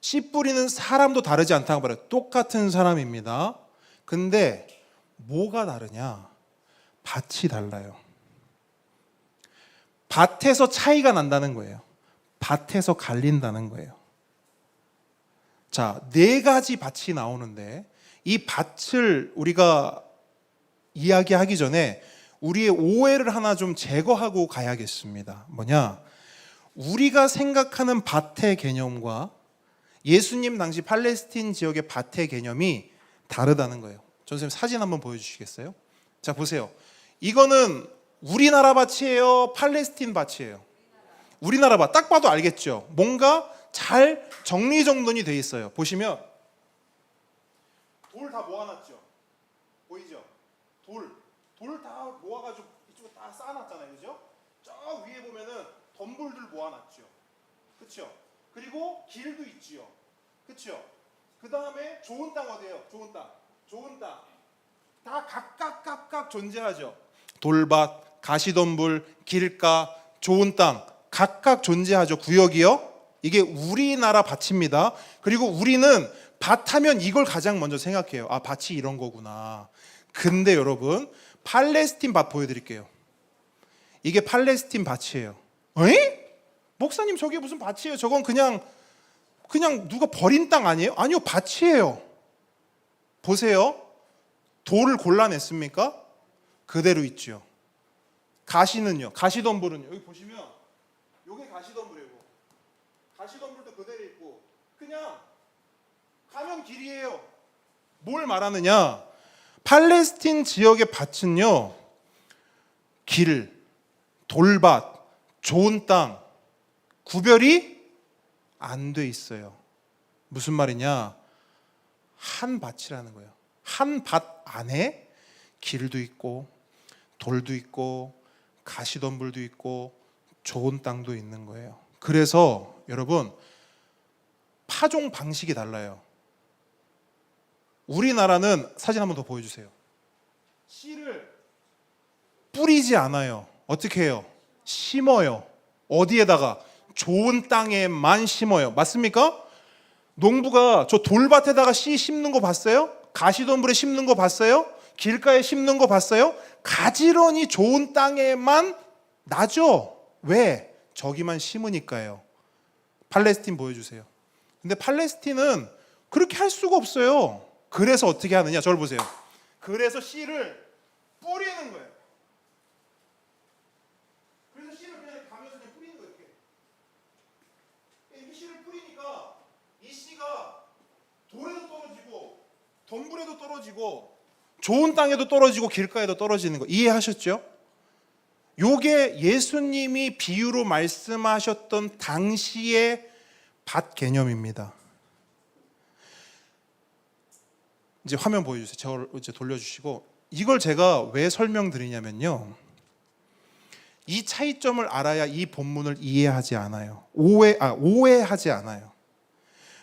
씨 뿌리는 사람도 다르지 않다고 말해요. 똑같은 사람입니다. 근데 뭐가 다르냐? 밭이 달라요. 밭에서 차이가 난다는 거예요. 밭에서 갈린다는 거예요. 자, 4가지 밭이 나오는데 이 밭을 우리가 이야기하기 전에 우리의 오해를 하나 좀 제거하고 가야겠습니다. 뭐냐? 우리가 생각하는 밭의 개념과 예수님 당시 팔레스틴 지역의 밭의 개념이 다르다는 거예요. 선생님 사진 한번 보여주시겠어요? 자, 보세요. 이거는 우리나라 밭이에요? 팔레스틴 밭이에요? 우리나라 밭. 딱 봐도 알겠죠? 뭔가 잘 정리정돈이 돼 있어요. 보시면 돌 다 모아놨죠? 보이죠? 돌 다 모아가지고 이쪽에 다 쌓아놨잖아요. 그죠? 저 위에 보면은 덤불들 모아놨죠. 그쵸? 그리고 길도 있지요. 그쵸? 그 다음에 좋은 땅 어디예요? 좋은 땅. 다 각각 존재하죠. 돌밭, 가시덤불, 길가, 좋은 땅 각각 존재하죠. 구역이요. 이게 우리나라 밭입니다. 그리고 우리는 밭하면 이걸 가장 먼저 생각해요. 아, 밭이 이런 거구나. 근데 여러분, 팔레스틴 밭 보여드릴게요. 이게 팔레스틴 밭이에요. 에? 목사님, 저게 무슨 밭이에요? 저건 그냥 누가 버린 땅 아니에요? 아니요, 밭이에요. 보세요. 돌을 골라냈습니까? 그대로 있죠. 가시는요. 가시덤불은요. 여기 보시면 요게 가시덤불이에요. 가시덤불도 그대로 있고 그냥 가면 길이에요. 뭘 말하느냐? 팔레스틴 지역의 밭은요. 길, 돌밭, 좋은 땅 구별이 안 돼 있어요. 무슨 말이냐? 한 밭이라는 거예요. 한 밭 안에 길도 있고 돌도 있고 가시덤불도 있고 좋은 땅도 있는 거예요. 그래서 여러분, 파종 방식이 달라요. 우리나라는 사진 한번 더 보여주세요. 씨를 뿌리지 않아요. 어떻게 해요? 심어요. 어디에다가? 좋은 땅에만 심어요. 맞습니까? 농부가 저 돌밭에다가 씨 심는 거 봤어요? 가시덤불에 심는 거 봤어요? 길가에 심는 거 봤어요? 가지런히 좋은 땅에만 나죠. 왜? 저기만 심으니까요. 팔레스틴 보여주세요. 근데 팔레스틴은 그렇게 할 수가 없어요. 그래서 어떻게 하느냐? 저를 보세요. 그래서 씨를 뿌리는 거예요. 그래서 씨를 그냥 가면서 그냥 뿌리는 거예요. 이렇게 씨를 뿌리니까 이 씨가 돌에도 떨어지고 덤불에도 떨어지고 좋은 땅에도 떨어지고 길가에도 떨어지는 거 이해하셨죠? 요게 예수님이 비유로 말씀하셨던 당시의 밭 개념입니다. 이제 화면 보여주세요. 저를 이제 돌려주시고, 이걸 제가 왜 설명드리냐면요, 이 차이점을 알아야 이 본문을 이해하지 않아요. 오해하지 않아요.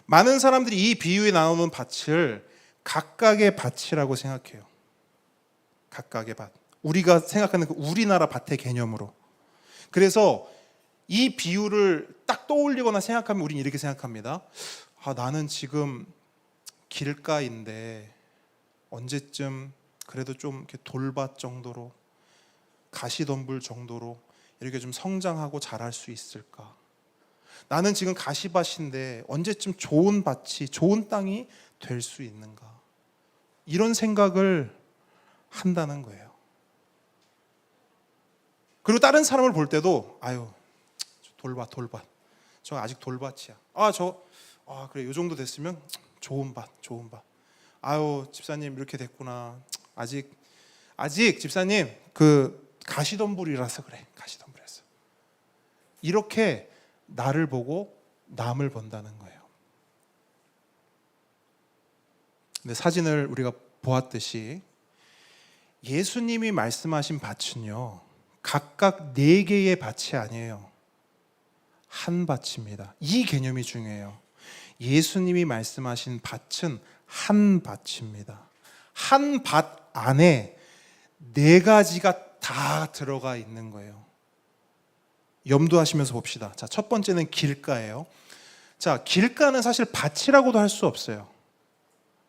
많은 사람들이 이 비유에 나오는 밭을 각각의 밭이라고 생각해요. 각각의 밭. 우리가 생각하는 그 우리나라 밭의 개념으로. 그래서 이 비유를 딱 떠올리거나 생각하면 우리는 이렇게 생각합니다. 아, 나는 지금 길가인데 언제쯤 그래도 좀 이렇게 돌밭 정도로, 가시덤불 정도로 이렇게 좀 성장하고 자랄 수 있을까? 나는 지금 가시밭인데 언제쯤 좋은 밭이, 좋은 땅이 될 수 있는가? 이런 생각을 한다는 거예요. 그리고 다른 사람을 볼 때도, 아유, 돌밭. 저 아직 돌밭이야. 그래, 요 정도 됐으면 좋은 밭. 아유, 집사님 이렇게 됐구나. 아직 집사님 그 가시덤불이라서 그래. 가시덤불이라서. 이렇게 나를 보고 남을 본다는 거예요. 근데 사진을 우리가 보았듯이 예수님이 말씀하신 밭은요, 각각 4개의 밭이 아니에요. 한 밭입니다. 이 개념이 중요해요. 예수님이 말씀하신 밭은 한 밭입니다. 한 밭 안에 4가지가 다 들어가 있는 거예요. 염두하시면서 봅시다. 자, 첫 번째는 길가예요. 자, 길가는 사실 밭이라고도 할 수 없어요.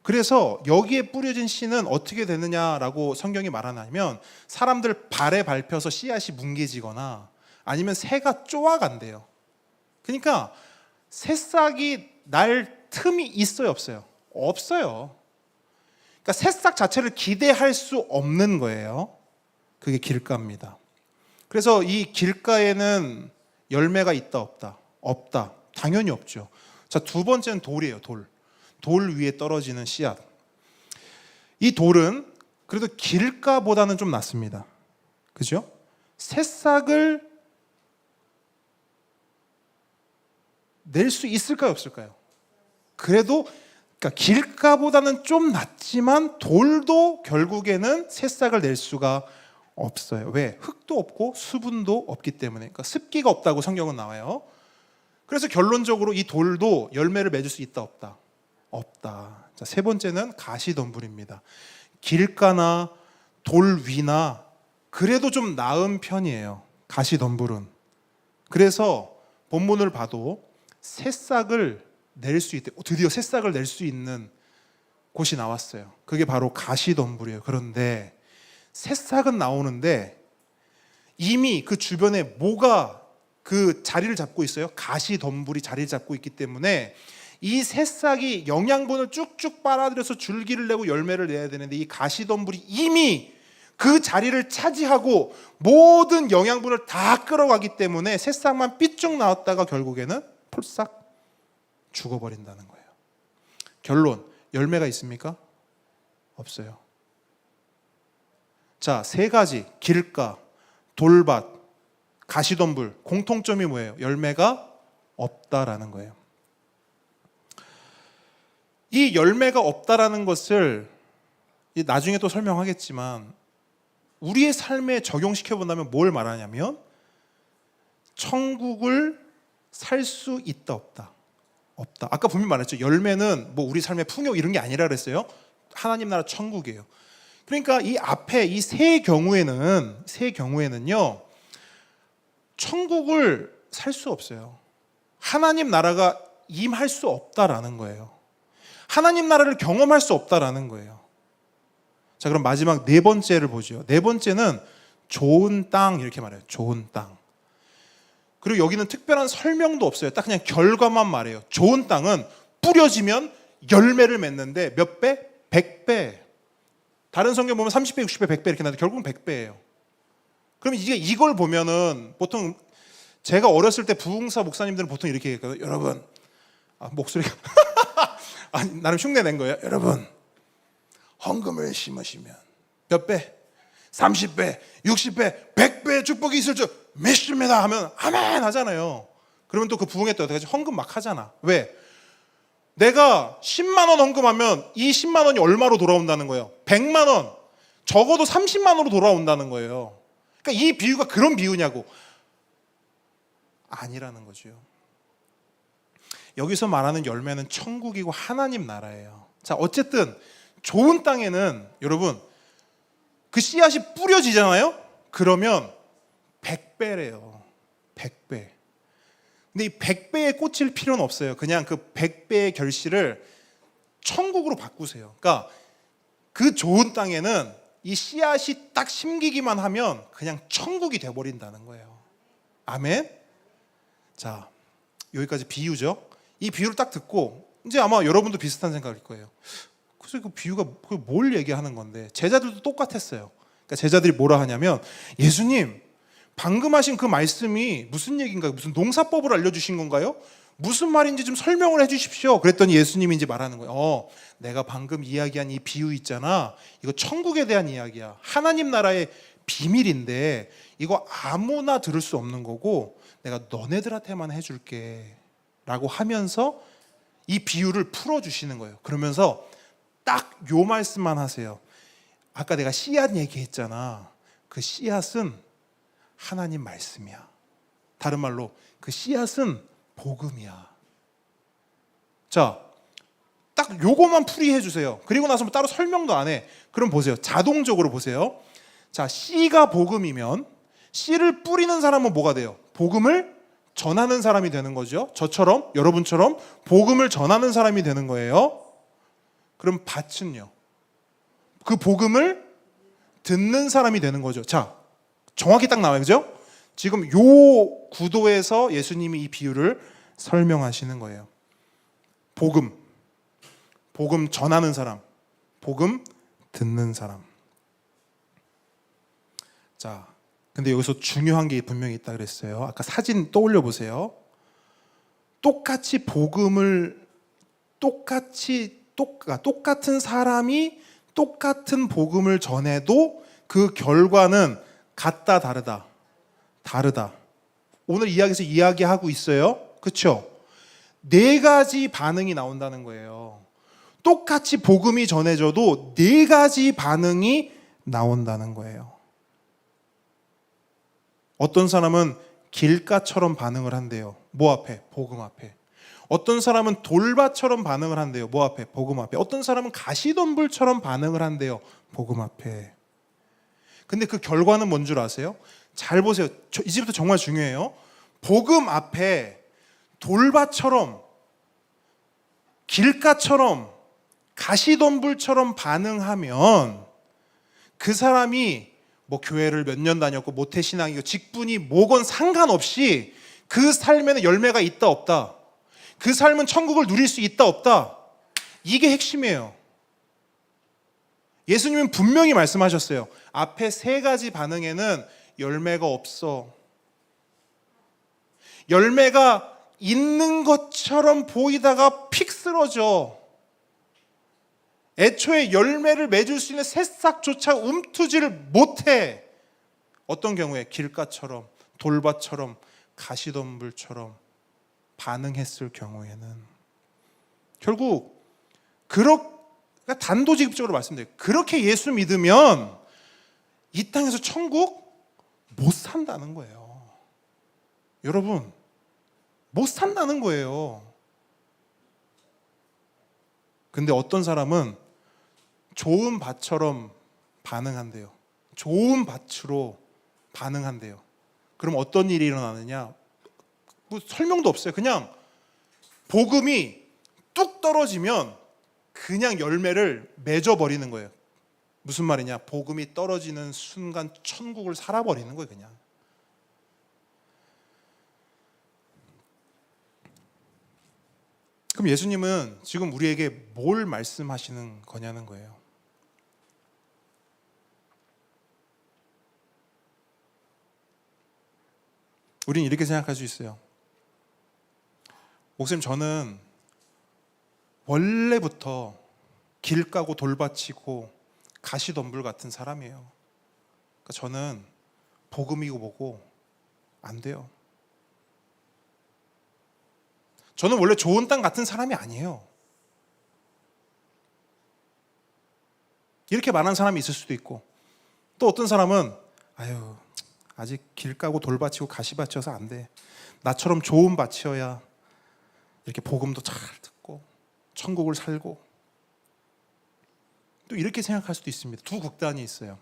그래서 여기에 뿌려진 씨는 어떻게 되느냐라고 성경이 말하냐면, 사람들 발에 밟혀서 씨앗이 뭉개지거나 아니면 새가 쪼아간대요. 그러니까 새싹이 날 틈이 있어요, 없어요? 없어요. 그러니까 새싹 자체를 기대할 수 없는 거예요. 그게 길가입니다. 그래서 이 길가에는 열매가 있다, 없다? 없다. 당연히 없죠. 자, 두 번째는 돌이에요. 돌 위에 떨어지는 씨앗. 이 돌은 그래도 길가보다는 좀 낫습니다. 그죠? 새싹을 낼 수 있을까요, 없을까요? 그래도 그러니까 길가보다는 좀 낫지만 돌도 결국에는 새싹을 낼 수가 없어요. 왜? 흙도 없고 수분도 없기 때문에. 그러니까 습기가 없다고 성경은 나와요. 그래서 결론적으로 이 돌도 열매를 맺을 수 있다, 없다? 없다. 자, 세 번째는 가시덤불입니다. 길가나 돌 위나 그래도 좀 나은 편이에요. 가시덤불은. 그래서 본문을 봐도 새싹을 낼 수 있대. 드디어 새싹을 낼 수 있는 곳이 나왔어요. 그게 바로 가시덤불이에요. 그런데 새싹은 나오는데 이미 그 주변에 뭐가 그 자리를 잡고 있어요? 가시덤불이 자리를 잡고 있기 때문에 이 새싹이 영양분을 쭉쭉 빨아들여서 줄기를 내고 열매를 내야 되는데 이 가시덤불이 이미 그 자리를 차지하고 모든 영양분을 다 끌어가기 때문에 새싹만 삐쭉 나왔다가 결국에는 폴싹 죽어버린다는 거예요. 결론, 열매가 있습니까? 없어요. 자, 세 가지, 길가, 돌밭, 가시덤불, 공통점이 뭐예요? 열매가 없다라는 거예요. 이 열매가 없다라는 것을 나중에 또 설명하겠지만 우리의 삶에 적용시켜 본다면 뭘 말하냐면 천국을 살 수 있다 없다. 없다. 아까 분명히 말했죠. 열매는 뭐 우리 삶의 풍요 이런 게 아니라 그랬어요. 하나님 나라 천국이에요. 그러니까 이 앞에 이 세 경우에는요. 천국을 살 수 없어요. 하나님 나라가 임할 수 없다라는 거예요. 하나님 나라를 경험할 수 없다라는 거예요. 자, 그럼 마지막 네 번째를 보죠. 네 번째는 좋은 땅 이렇게 말해요. 좋은 땅. 그리고 여기는 특별한 설명도 없어요. 딱 그냥 결과만 말해요. 좋은 땅은 뿌려지면 열매를 맺는데 몇 배? 100배. 다른 성경 보면 30배, 60배, 100배 이렇게 나는데 결국은 100배예요. 그럼 이걸 보면은 보통 제가 어렸을 때 부흥사 목사님들은 보통 이렇게 얘기했거든요. 여러분, 목소리가 나름 흉내 낸 거예요. 여러분, 헌금을 심으시면 몇 배? 30배, 60배, 100배 축복이 있을 줄 믿습니다 하면 아멘 하잖아요. 그러면 또 그 부흥회 때 어떻게 하지? 헌금 막 하잖아. 왜? 내가 10만 원 헌금하면 이 10만 원이 얼마로 돌아온다는 거예요? 100만 원, 적어도 30만 원으로 돌아온다는 거예요. 그러니까 이 비유가 그런 비유냐고. 아니라는 거죠. 여기서 말하는 열매는 천국이고 하나님 나라예요. 자, 어쨌든 좋은 땅에는 여러분 그 씨앗이 뿌려지잖아요. 그러면 100배래요. 100배. 근데 이 100배에 꽂힐 필요는 없어요. 그냥 그 100배의 결실을 천국으로 바꾸세요. 그러니까 그 좋은 땅에는 이 씨앗이 딱 심기기만 하면 그냥 천국이 돼버린다는 거예요. 아멘. 자, 여기까지 비유죠. 이 비유를 딱 듣고 이제 아마 여러분도 비슷한 생각일 거예요. 그래서 그 비유가 뭘 얘기하는 건데, 제자들도 똑같았어요. 그러니까 제자들이 뭐라 하냐면, 예수님 방금 하신 그 말씀이 무슨 얘기인가요? 무슨 농사법을 알려주신 건가요? 무슨 말인지 좀 설명을 해주십시오. 그랬더니 예수님이 이제 말하는 거예요. 내가 방금 이야기한 이 비유 있잖아. 이거 천국에 대한 이야기야. 하나님 나라의 비밀인데 이거 아무나 들을 수 없는 거고 내가 너네들한테만 해줄게 라고 하면서 이 비유를 풀어주시는 거예요. 그러면서 딱 요 말씀만 하세요. 아까 내가 씨앗 얘기했잖아. 그 씨앗은 하나님 말씀이야. 다른 말로 그 씨앗은 복음이야. 자, 딱 요거만 풀이해 주세요. 그리고 나서 뭐 따로 설명도 안 해. 그럼 보세요. 자동적으로 보세요. 자, 씨가 복음이면 씨를 뿌리는 사람은 뭐가 돼요? 복음을 전하는 사람이 되는 거죠. 저처럼, 여러분처럼 복음을 전하는 사람이 되는 거예요. 그럼 밭은요? 그 복음을 듣는 사람이 되는 거죠. 자, 정확히 딱 나와요. 그죠? 지금 요 구도에서 예수님이 이 비유를 설명하시는 거예요. 복음 전하는 사람, 복음 듣는 사람. 자, 근데 여기서 중요한 게 분명히 있다 그랬어요. 아까 사진 떠올려 보세요. 똑같이 복음을 똑같은 사람이 똑같은 복음을 전해도 그 결과는 같다 다르다. 다르다. 오늘 이야기에서 이야기하고 있어요. 그렇죠? 네 가지 반응이 나온다는 거예요. 똑같이 복음이 전해져도 네 가지 반응이 나온다는 거예요. 어떤 사람은 길가처럼 반응을 한대요. 뭐 앞에? 복음 앞에. 어떤 사람은 돌밭처럼 반응을 한대요. 뭐 앞에? 복음 앞에. 어떤 사람은 가시덤불처럼 반응을 한대요. 복음 앞에. 근데 그 결과는 뭔 줄 아세요? 잘 보세요. 이제부터 정말 중요해요. 복음 앞에 돌밭처럼, 길가처럼, 가시덤불처럼 반응하면 그 사람이 뭐 교회를 몇 년 다녔고 모태신앙이고 직분이 뭐건 상관없이 그 삶에는 열매가 있다 없다, 그 삶은 천국을 누릴 수 있다 없다, 이게 핵심이에요. 예수님은 분명히 말씀하셨어요. 앞에 세 가지 반응에는 열매가 없어. 열매가 있는 것처럼 보이다가 픽 쓰러져. 애초에 열매를 맺을 수 있는 새싹조차 움트지를 못해. 어떤 경우에? 길가처럼, 돌밭처럼, 가시덤불처럼 반응했을 경우에는. 결국 그러니까 단도직입적으로 말씀드려요. 그렇게 예수 믿으면 이 땅에서 천국 못 산다는 거예요. 여러분, 못 산다는 거예요. 근데 어떤 사람은 좋은 밭처럼 반응한대요. 좋은 밭으로 반응한대요. 그럼 어떤 일이 일어나느냐? 뭐 설명도 없어요. 그냥 복음이 뚝 떨어지면 그냥 열매를 맺어버리는 거예요. 무슨 말이냐? 복음이 떨어지는 순간 천국을 살아버리는 거예요. 그냥. 그럼 예수님은 지금 우리에게 뭘 말씀하시는 거냐는 거예요. 우리는 이렇게 생각할 수 있어요. 목사님, 저는 원래부터 길 까고 돌밭이고 가시덤불 같은 사람이에요. 그러니까 저는 복음이고 뭐고 안 돼요. 저는 원래 좋은 땅 같은 사람이 아니에요. 이렇게 말하는 사람이 있을 수도 있고, 또 어떤 사람은 아유, 아직 길 까고 돌밭이고 가시밭이어서 안 돼. 나처럼 좋은 밭이어야 이렇게 복음도 잘 듣고 천국을 살고. 또 이렇게 생각할 수도 있습니다. 두 극단이 있어요.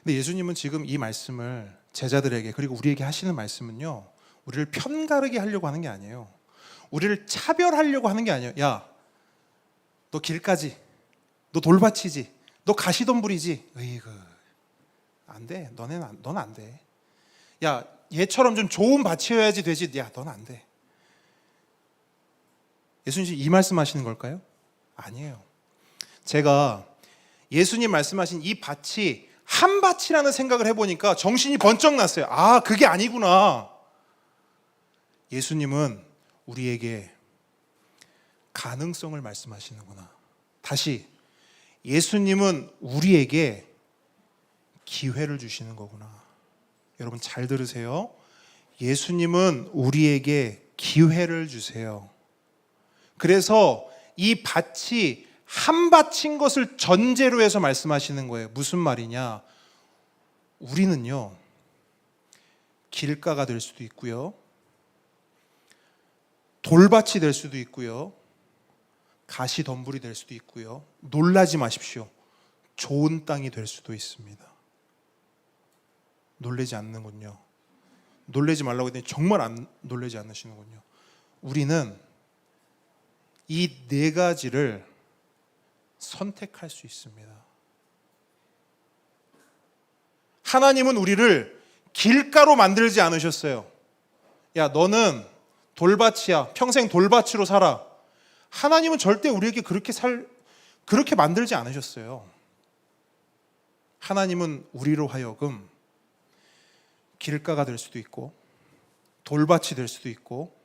근데 예수님은 지금 이 말씀을 제자들에게, 그리고 우리에게 하시는 말씀은요, 우리를 편가르게 하려고 하는 게 아니에요. 우리를 차별하려고 하는 게 아니에요. 야, 너 길가지, 너 돌밭이지, 너 가시덤불이지. 으이그, 안 돼. 넌 안 돼. 야, 얘처럼 좀 좋은 밭이어야지 되지. 야, 넌 안 돼. 예수님 이 말씀하시는 걸까요? 아니에요. 제가 예수님 말씀하신 이 밭이 한 밭이라는 생각을 해보니까 정신이 번쩍 났어요. 아, 그게 아니구나. 예수님은 우리에게 가능성을 말씀하시는구나. 다시, 예수님은 우리에게 기회를 주시는 거구나. 여러분 잘 들으세요. 예수님은 우리에게 기회를 주세요. 그래서 이 밭이 한 밭인 것을 전제로 해서 말씀하시는 거예요. 무슨 말이냐? 우리는요, 길가가 될 수도 있고요, 돌밭이 될 수도 있고요, 가시덤불이 될 수도 있고요. 놀라지 마십시오. 좋은 땅이 될 수도 있습니다. 놀라지 않는군요. 놀라지 말라고 했더니 정말 안 놀라지 않으시는군요. 우리는 이 네 가지를 선택할 수 있습니다. 하나님은 우리를 길가로 만들지 않으셨어요. 야, 너는 돌밭이야. 평생 돌밭으로 살아. 하나님은 절대 우리에게 그렇게 만들지 않으셨어요. 하나님은 우리로 하여금 길가가 될 수도 있고, 돌밭이 될 수도 있고,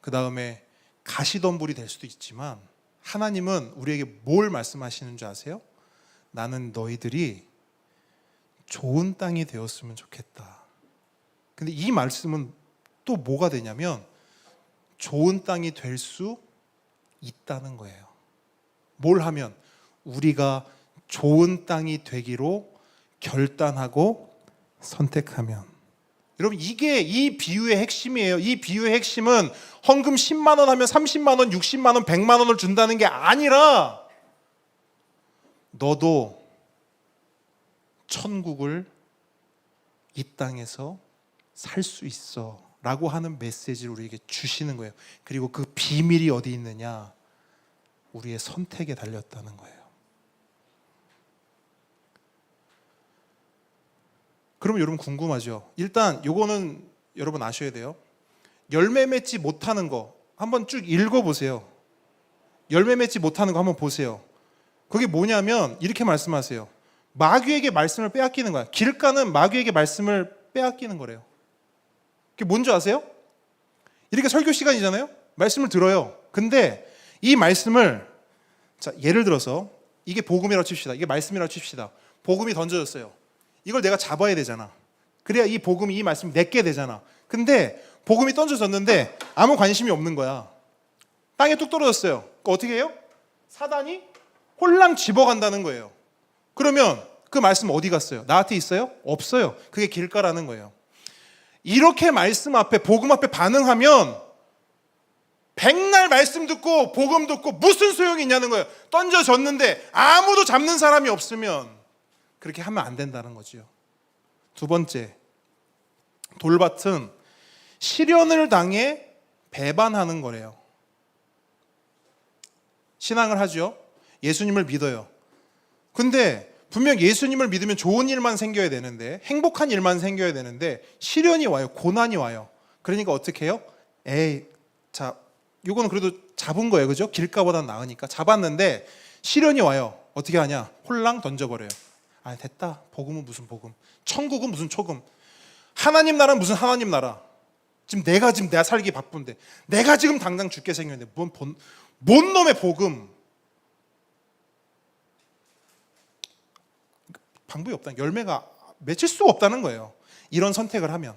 그 다음에 가시덤불이 될 수도 있지만, 하나님은 우리에게 뭘 말씀하시는 줄 아세요? 나는 너희들이 좋은 땅이 되었으면 좋겠다. 근데 이 말씀은 또 뭐가 되냐면 좋은 땅이 될 수 있다는 거예요. 뭘 하면? 우리가 좋은 땅이 되기로 결단하고 선택하면. 여러분 이게 이 비유의 핵심이에요. 이 비유의 핵심은 헌금 10만 원 하면 30만 원, 60만 원, 100만 원을 준다는 게 아니라 너도 천국을 이 땅에서 살 수 있어 라고 하는 메시지를 우리에게 주시는 거예요. 그리고 그 비밀이 어디 있느냐? 우리의 선택에 달렸다는 거예요. 그럼 여러분 궁금하죠? 일단 요거는 여러분 아셔야 돼요. 열매 맺지 못하는 거 한번 쭉 읽어보세요. 열매 맺지 못하는 거 한번 보세요. 그게 뭐냐면 이렇게 말씀하세요. 마귀에게 말씀을 빼앗기는 거야. 길가는 마귀에게 말씀을 빼앗기는 거래요. 그게 뭔지 아세요? 이렇게 설교 시간이잖아요. 말씀을 들어요. 근데 이 말씀을 자 예를 들어서 이게 복음이라고 칩시다. 이게 말씀이라고 칩시다. 복음이 던져졌어요. 이걸 내가 잡아야 되잖아. 그래야 이 복음이 이 말씀이 내게 되잖아. 근데 복음이 던져졌는데 아무 관심이 없는 거야. 땅에 뚝 떨어졌어요. 어떻게 해요? 사단이 홀랑 집어간다는 거예요. 그러면 그 말씀 어디 갔어요? 나한테 있어요? 없어요. 그게 길가라는 거예요. 이렇게 말씀 앞에 복음 앞에 반응하면 백날 말씀 듣고 복음 듣고 무슨 소용이 있냐는 거예요. 던져졌는데 아무도 잡는 사람이 없으면 그렇게 하면 안 된다는 거죠. 두 번째, 돌밭은 시련을 당해 배반하는 거래요. 신앙을 하죠. 예수님을 믿어요. 근데 분명 예수님을 믿으면 좋은 일만 생겨야 되는데 행복한 일만 생겨야 되는데 시련이 와요. 고난이 와요. 그러니까 어떻게 해요? 자, 이거는 그래도 잡은 거예요. 그죠? 길가보다 나으니까 잡았는데 시련이 와요. 어떻게 하냐? 홀랑 던져버려요. 아 됐다. 복음은 무슨 복음? 천국은 무슨 천국? 하나님 나라는 무슨 하나님 나라? 지금 내가 살기 바쁜데 내가 지금 당장 죽게 생겼는데 뭔 놈의 복음? 방법이 없다. 열매가 맺힐 수가 없다는 거예요. 이런 선택을 하면.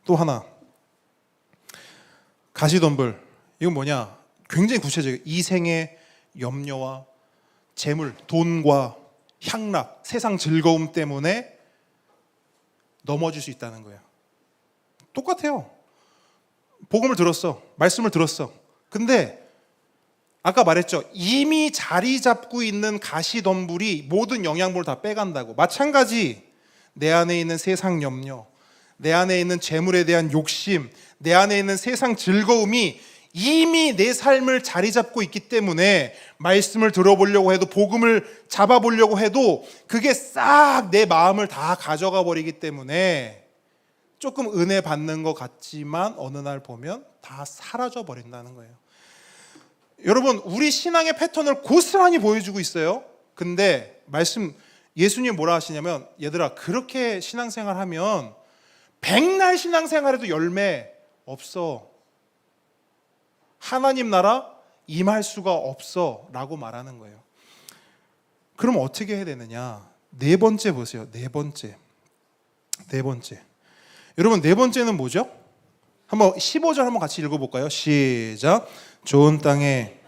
또 하나 가시덤불. 이건 뭐냐? 굉장히 구체적이에요. 이생의 염려와 재물, 돈과 향락, 세상 즐거움 때문에 넘어질 수 있다는 거예요. 똑같아요. 복음을 들었어. 말씀을 들었어. 근데 아까 말했죠. 이미 자리 잡고 있는 가시덤불이 모든 영양분을 다 빼간다고. 마찬가지 내 안에 있는 세상 염려, 내 안에 있는 재물에 대한 욕심, 내 안에 있는 세상 즐거움이 이미 내 삶을 자리 잡고 있기 때문에 말씀을 들어보려고 해도 복음을 잡아보려고 해도 그게 싹 내 마음을 다 가져가 버리기 때문에 조금 은혜 받는 것 같지만 어느 날 보면 다 사라져 버린다는 거예요. 여러분 우리 신앙의 패턴을 고스란히 보여주고 있어요. 근데 말씀 예수님이 뭐라 하시냐면 얘들아 그렇게 신앙생활하면 백날 신앙생활해도 열매 없어. 하나님 나라 임할 수가 없어 라고 말하는 거예요. 그럼 어떻게 해야 되느냐? 네 번째 보세요. 네 번째. 여러분 네 번째는 뭐죠? 한번 15절 한번 같이 읽어볼까요? 시작. 좋은 땅에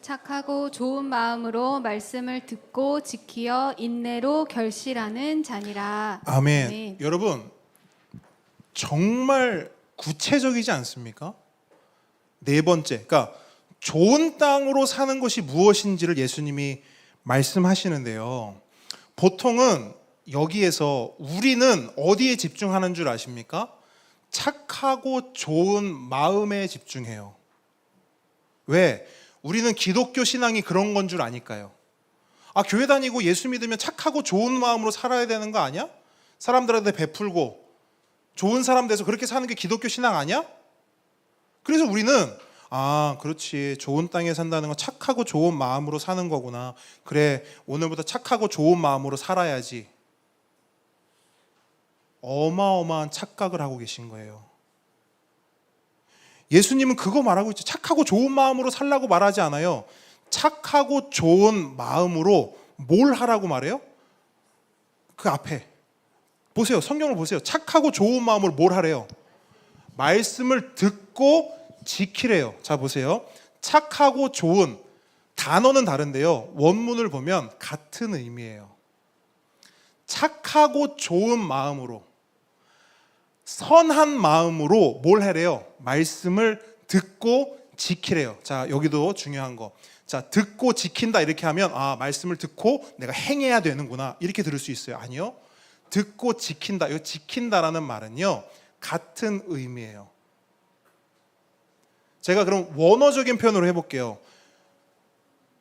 착하고 좋은 마음으로 말씀을 듣고 지키어 인내로 결실하는 자니라. 아멘. 네. 여러분 정말 구체적이지 않습니까? 네 번째, 그러니까 좋은 땅으로 사는 것이 무엇인지를 예수님이 말씀하시는데요. 보통은 여기에서 우리는 어디에 집중하는 줄 아십니까? 착하고 좋은 마음에 집중해요. 왜? 우리는 기독교 신앙이 그런 건 줄 아니까요. 아, 교회 다니고 예수 믿으면 착하고 좋은 마음으로 살아야 되는 거 아니야? 사람들한테 베풀고 좋은 사람 돼서 그렇게 사는 게 기독교 신앙 아니야? 그래서 우리는 아, 그렇지. 좋은 땅에 산다는 건 착하고 좋은 마음으로 사는 거구나. 그래, 오늘부터 착하고 좋은 마음으로 살아야지. 어마어마한 착각을 하고 계신 거예요. 예수님은 그거 말하고 있죠. 착하고 좋은 마음으로 살라고 말하지 않아요. 착하고 좋은 마음으로 뭘 하라고 말해요? 그 앞에 보세요. 성경을 보세요. 착하고 좋은 마음으로 뭘 하래요? 말씀을 듣고 지키래요. 자, 보세요. 착하고 좋은 단어는 다른데요. 원문을 보면 같은 의미예요. 착하고 좋은 마음으로, 선한 마음으로 뭘 하래요? 말씀을 듣고 지키래요. 자, 여기도 중요한 거. 자, 듣고 지킨다 이렇게 하면 말씀을 듣고 내가 행해야 되는구나 이렇게 들을 수 있어요. 아니요. 듣고 지킨다. 이 지킨다라는 말은요, 같은 의미예요. 제가 그럼 원어적인 표현으로 해볼게요.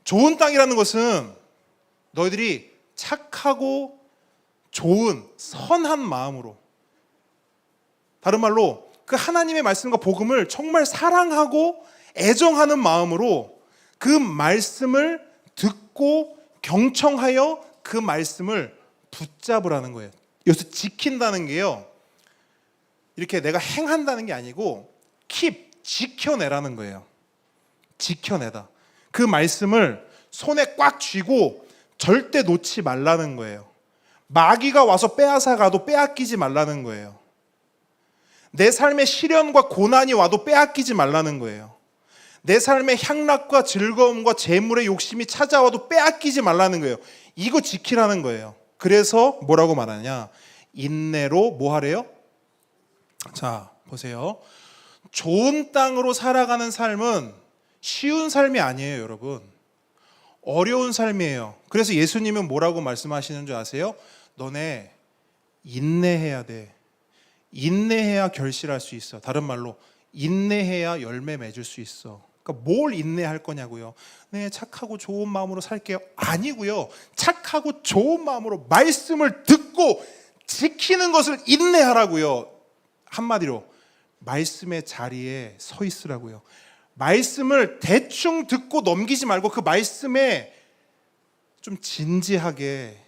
좋은 땅이라는 것은 너희들이 착하고 좋은 선한 마음으로, 다른 말로 그 하나님의 말씀과 복음을 정말 사랑하고 애정하는 마음으로 그 말씀을 듣고 경청하여 그 말씀을 붙잡으라는 거예요. 여기서 지킨다는 게요, 이렇게 내가 행한다는 게 아니고 지켜내라는 거예요. 지켜내다. 그 말씀을 손에 꽉 쥐고 절대 놓지 말라는 거예요. 마귀가 와서 빼앗아 가도 빼앗기지 말라는 거예요. 내 삶에 시련과 고난이 와도 빼앗기지 말라는 거예요. 내 삶에 향락과 즐거움과 재물의 욕심이 찾아와도 빼앗기지 말라는 거예요. 이거 지키라는 거예요. 그래서 뭐라고 말하냐? 인내로 뭐 하래요? 자, 보세요. 좋은 땅으로 살아가는 삶은 쉬운 삶이 아니에요, 여러분. 어려운 삶이에요. 그래서 예수님은 뭐라고 말씀하시는 줄 아세요? 너네 인내해야 돼. 인내해야 결실할 수 있어. 다른 말로 인내해야 열매 맺을 수 있어. 그러니까 뭘 인내할 거냐고요. 네, 착하고 좋은 마음으로 살게요. 아니고요. 착하고 좋은 마음으로 말씀을 듣고 지키는 것을 인내하라고요. 한마디로 말씀의 자리에 서 있으라고요. 말씀을 대충 듣고 넘기지 말고 그 말씀에 좀 진지하게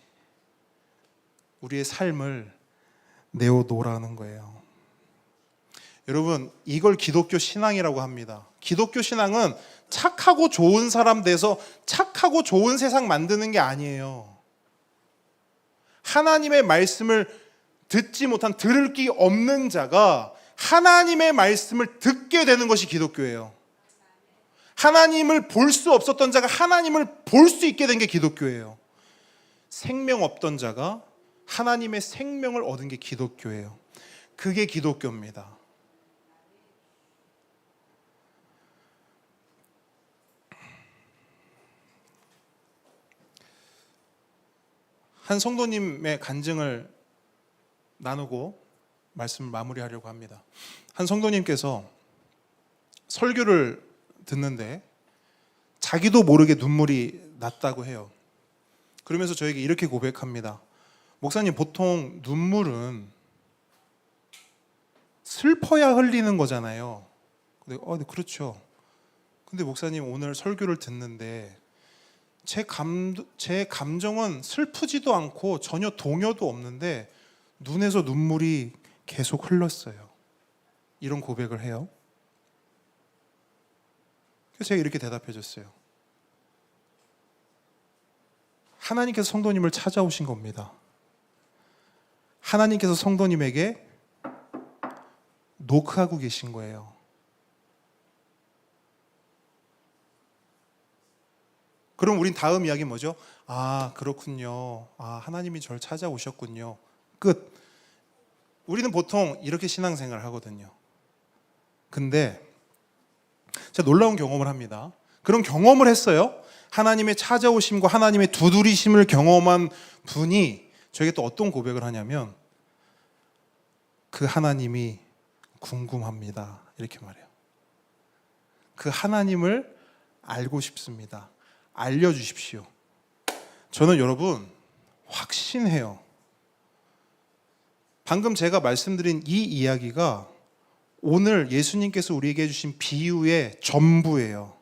우리의 삶을 내어놓으라는 거예요. 여러분, 이걸 기독교 신앙이라고 합니다. 기독교 신앙은 착하고 좋은 사람 돼서 착하고 좋은 세상 만드는 게 아니에요. 하나님의 말씀을 듣지 못한, 들을 귀 없는 자가 하나님의 말씀을 듣게 되는 것이 기독교예요. 하나님을 볼 수 없었던 자가 하나님을 볼 수 있게 된 게 기독교예요. 생명 없던 자가 하나님의 생명을 얻은 게 기독교예요. 그게 기독교입니다. 한 성도님의 간증을 나누고 말씀을 마무리하려고 합니다. 한 성도님께서 설교를 듣는데 자기도 모르게 눈물이 났다고 해요. 그러면서 저에게 이렇게 고백합니다. 목사님, 보통 눈물은 슬퍼야 흘리는 거잖아요. 네, 그렇죠. 근데 목사님, 오늘 설교를 듣는데 제 감정은 슬프지도 않고 전혀 동요도 없는데 눈에서 눈물이 계속 흘렀어요. 이런 고백을 해요. 그래서 제가 이렇게 대답해 줬어요. 하나님께서 성도님을 찾아오신 겁니다. 하나님께서 성도님에게 노크하고 계신 거예요. 그럼 우린 다음 이야기 뭐죠? 그렇군요. 하나님이 저를 찾아오셨군요. 끝. 우리는 보통 이렇게 신앙생활을 하거든요. 근데 제가 놀라운 경험을 합니다. 그런 경험을 했어요. 하나님의 찾아오심과 하나님의 두드리심을 경험한 분이 저에게 또 어떤 고백을 하냐면, 그 하나님이 궁금합니다. 이렇게 말해요. 그 하나님을 알고 싶습니다. 알려주십시오. 저는 여러분 확신해요. 방금 제가 말씀드린 이 이야기가 오늘 예수님께서 우리에게 해주신 비유의 전부예요.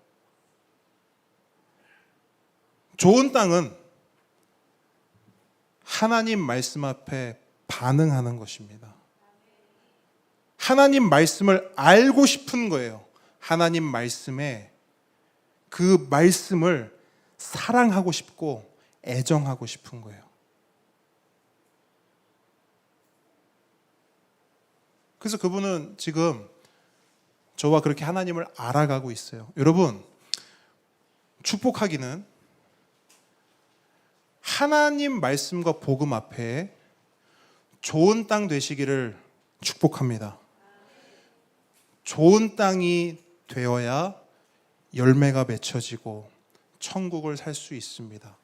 좋은 땅은 하나님 말씀 앞에 반응하는 것입니다. 하나님 말씀을 알고 싶은 거예요. 하나님 말씀에 그 말씀을 사랑하고 싶고 애정하고 싶은 거예요. 그래서 그분은 지금 저와 그렇게 하나님을 알아가고 있어요. 여러분, 축복하기는 하나님 말씀과 복음 앞에 좋은 땅 되시기를 축복합니다. 좋은 땅이 되어야 열매가 맺혀지고 천국을 살 수 있습니다.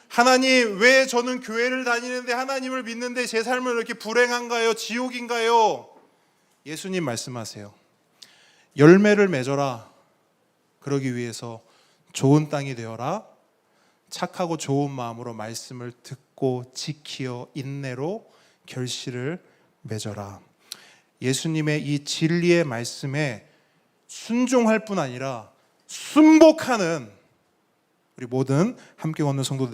하나님, 왜 저는 교회를 다니는데 하나님을 믿는데 제 삶은 이렇게 불행한가요? 지옥인가요? 예수님 말씀하세요. 열매를 맺어라. 그러기 위해서 좋은 땅이 되어라. 착하고 좋은 마음으로 말씀을 듣고 지키어 인내로 결실을 맺어라. 예수님의 이 진리의 말씀에 순종할 뿐 아니라 순복하는 우리 모든 함께 걷는 성도들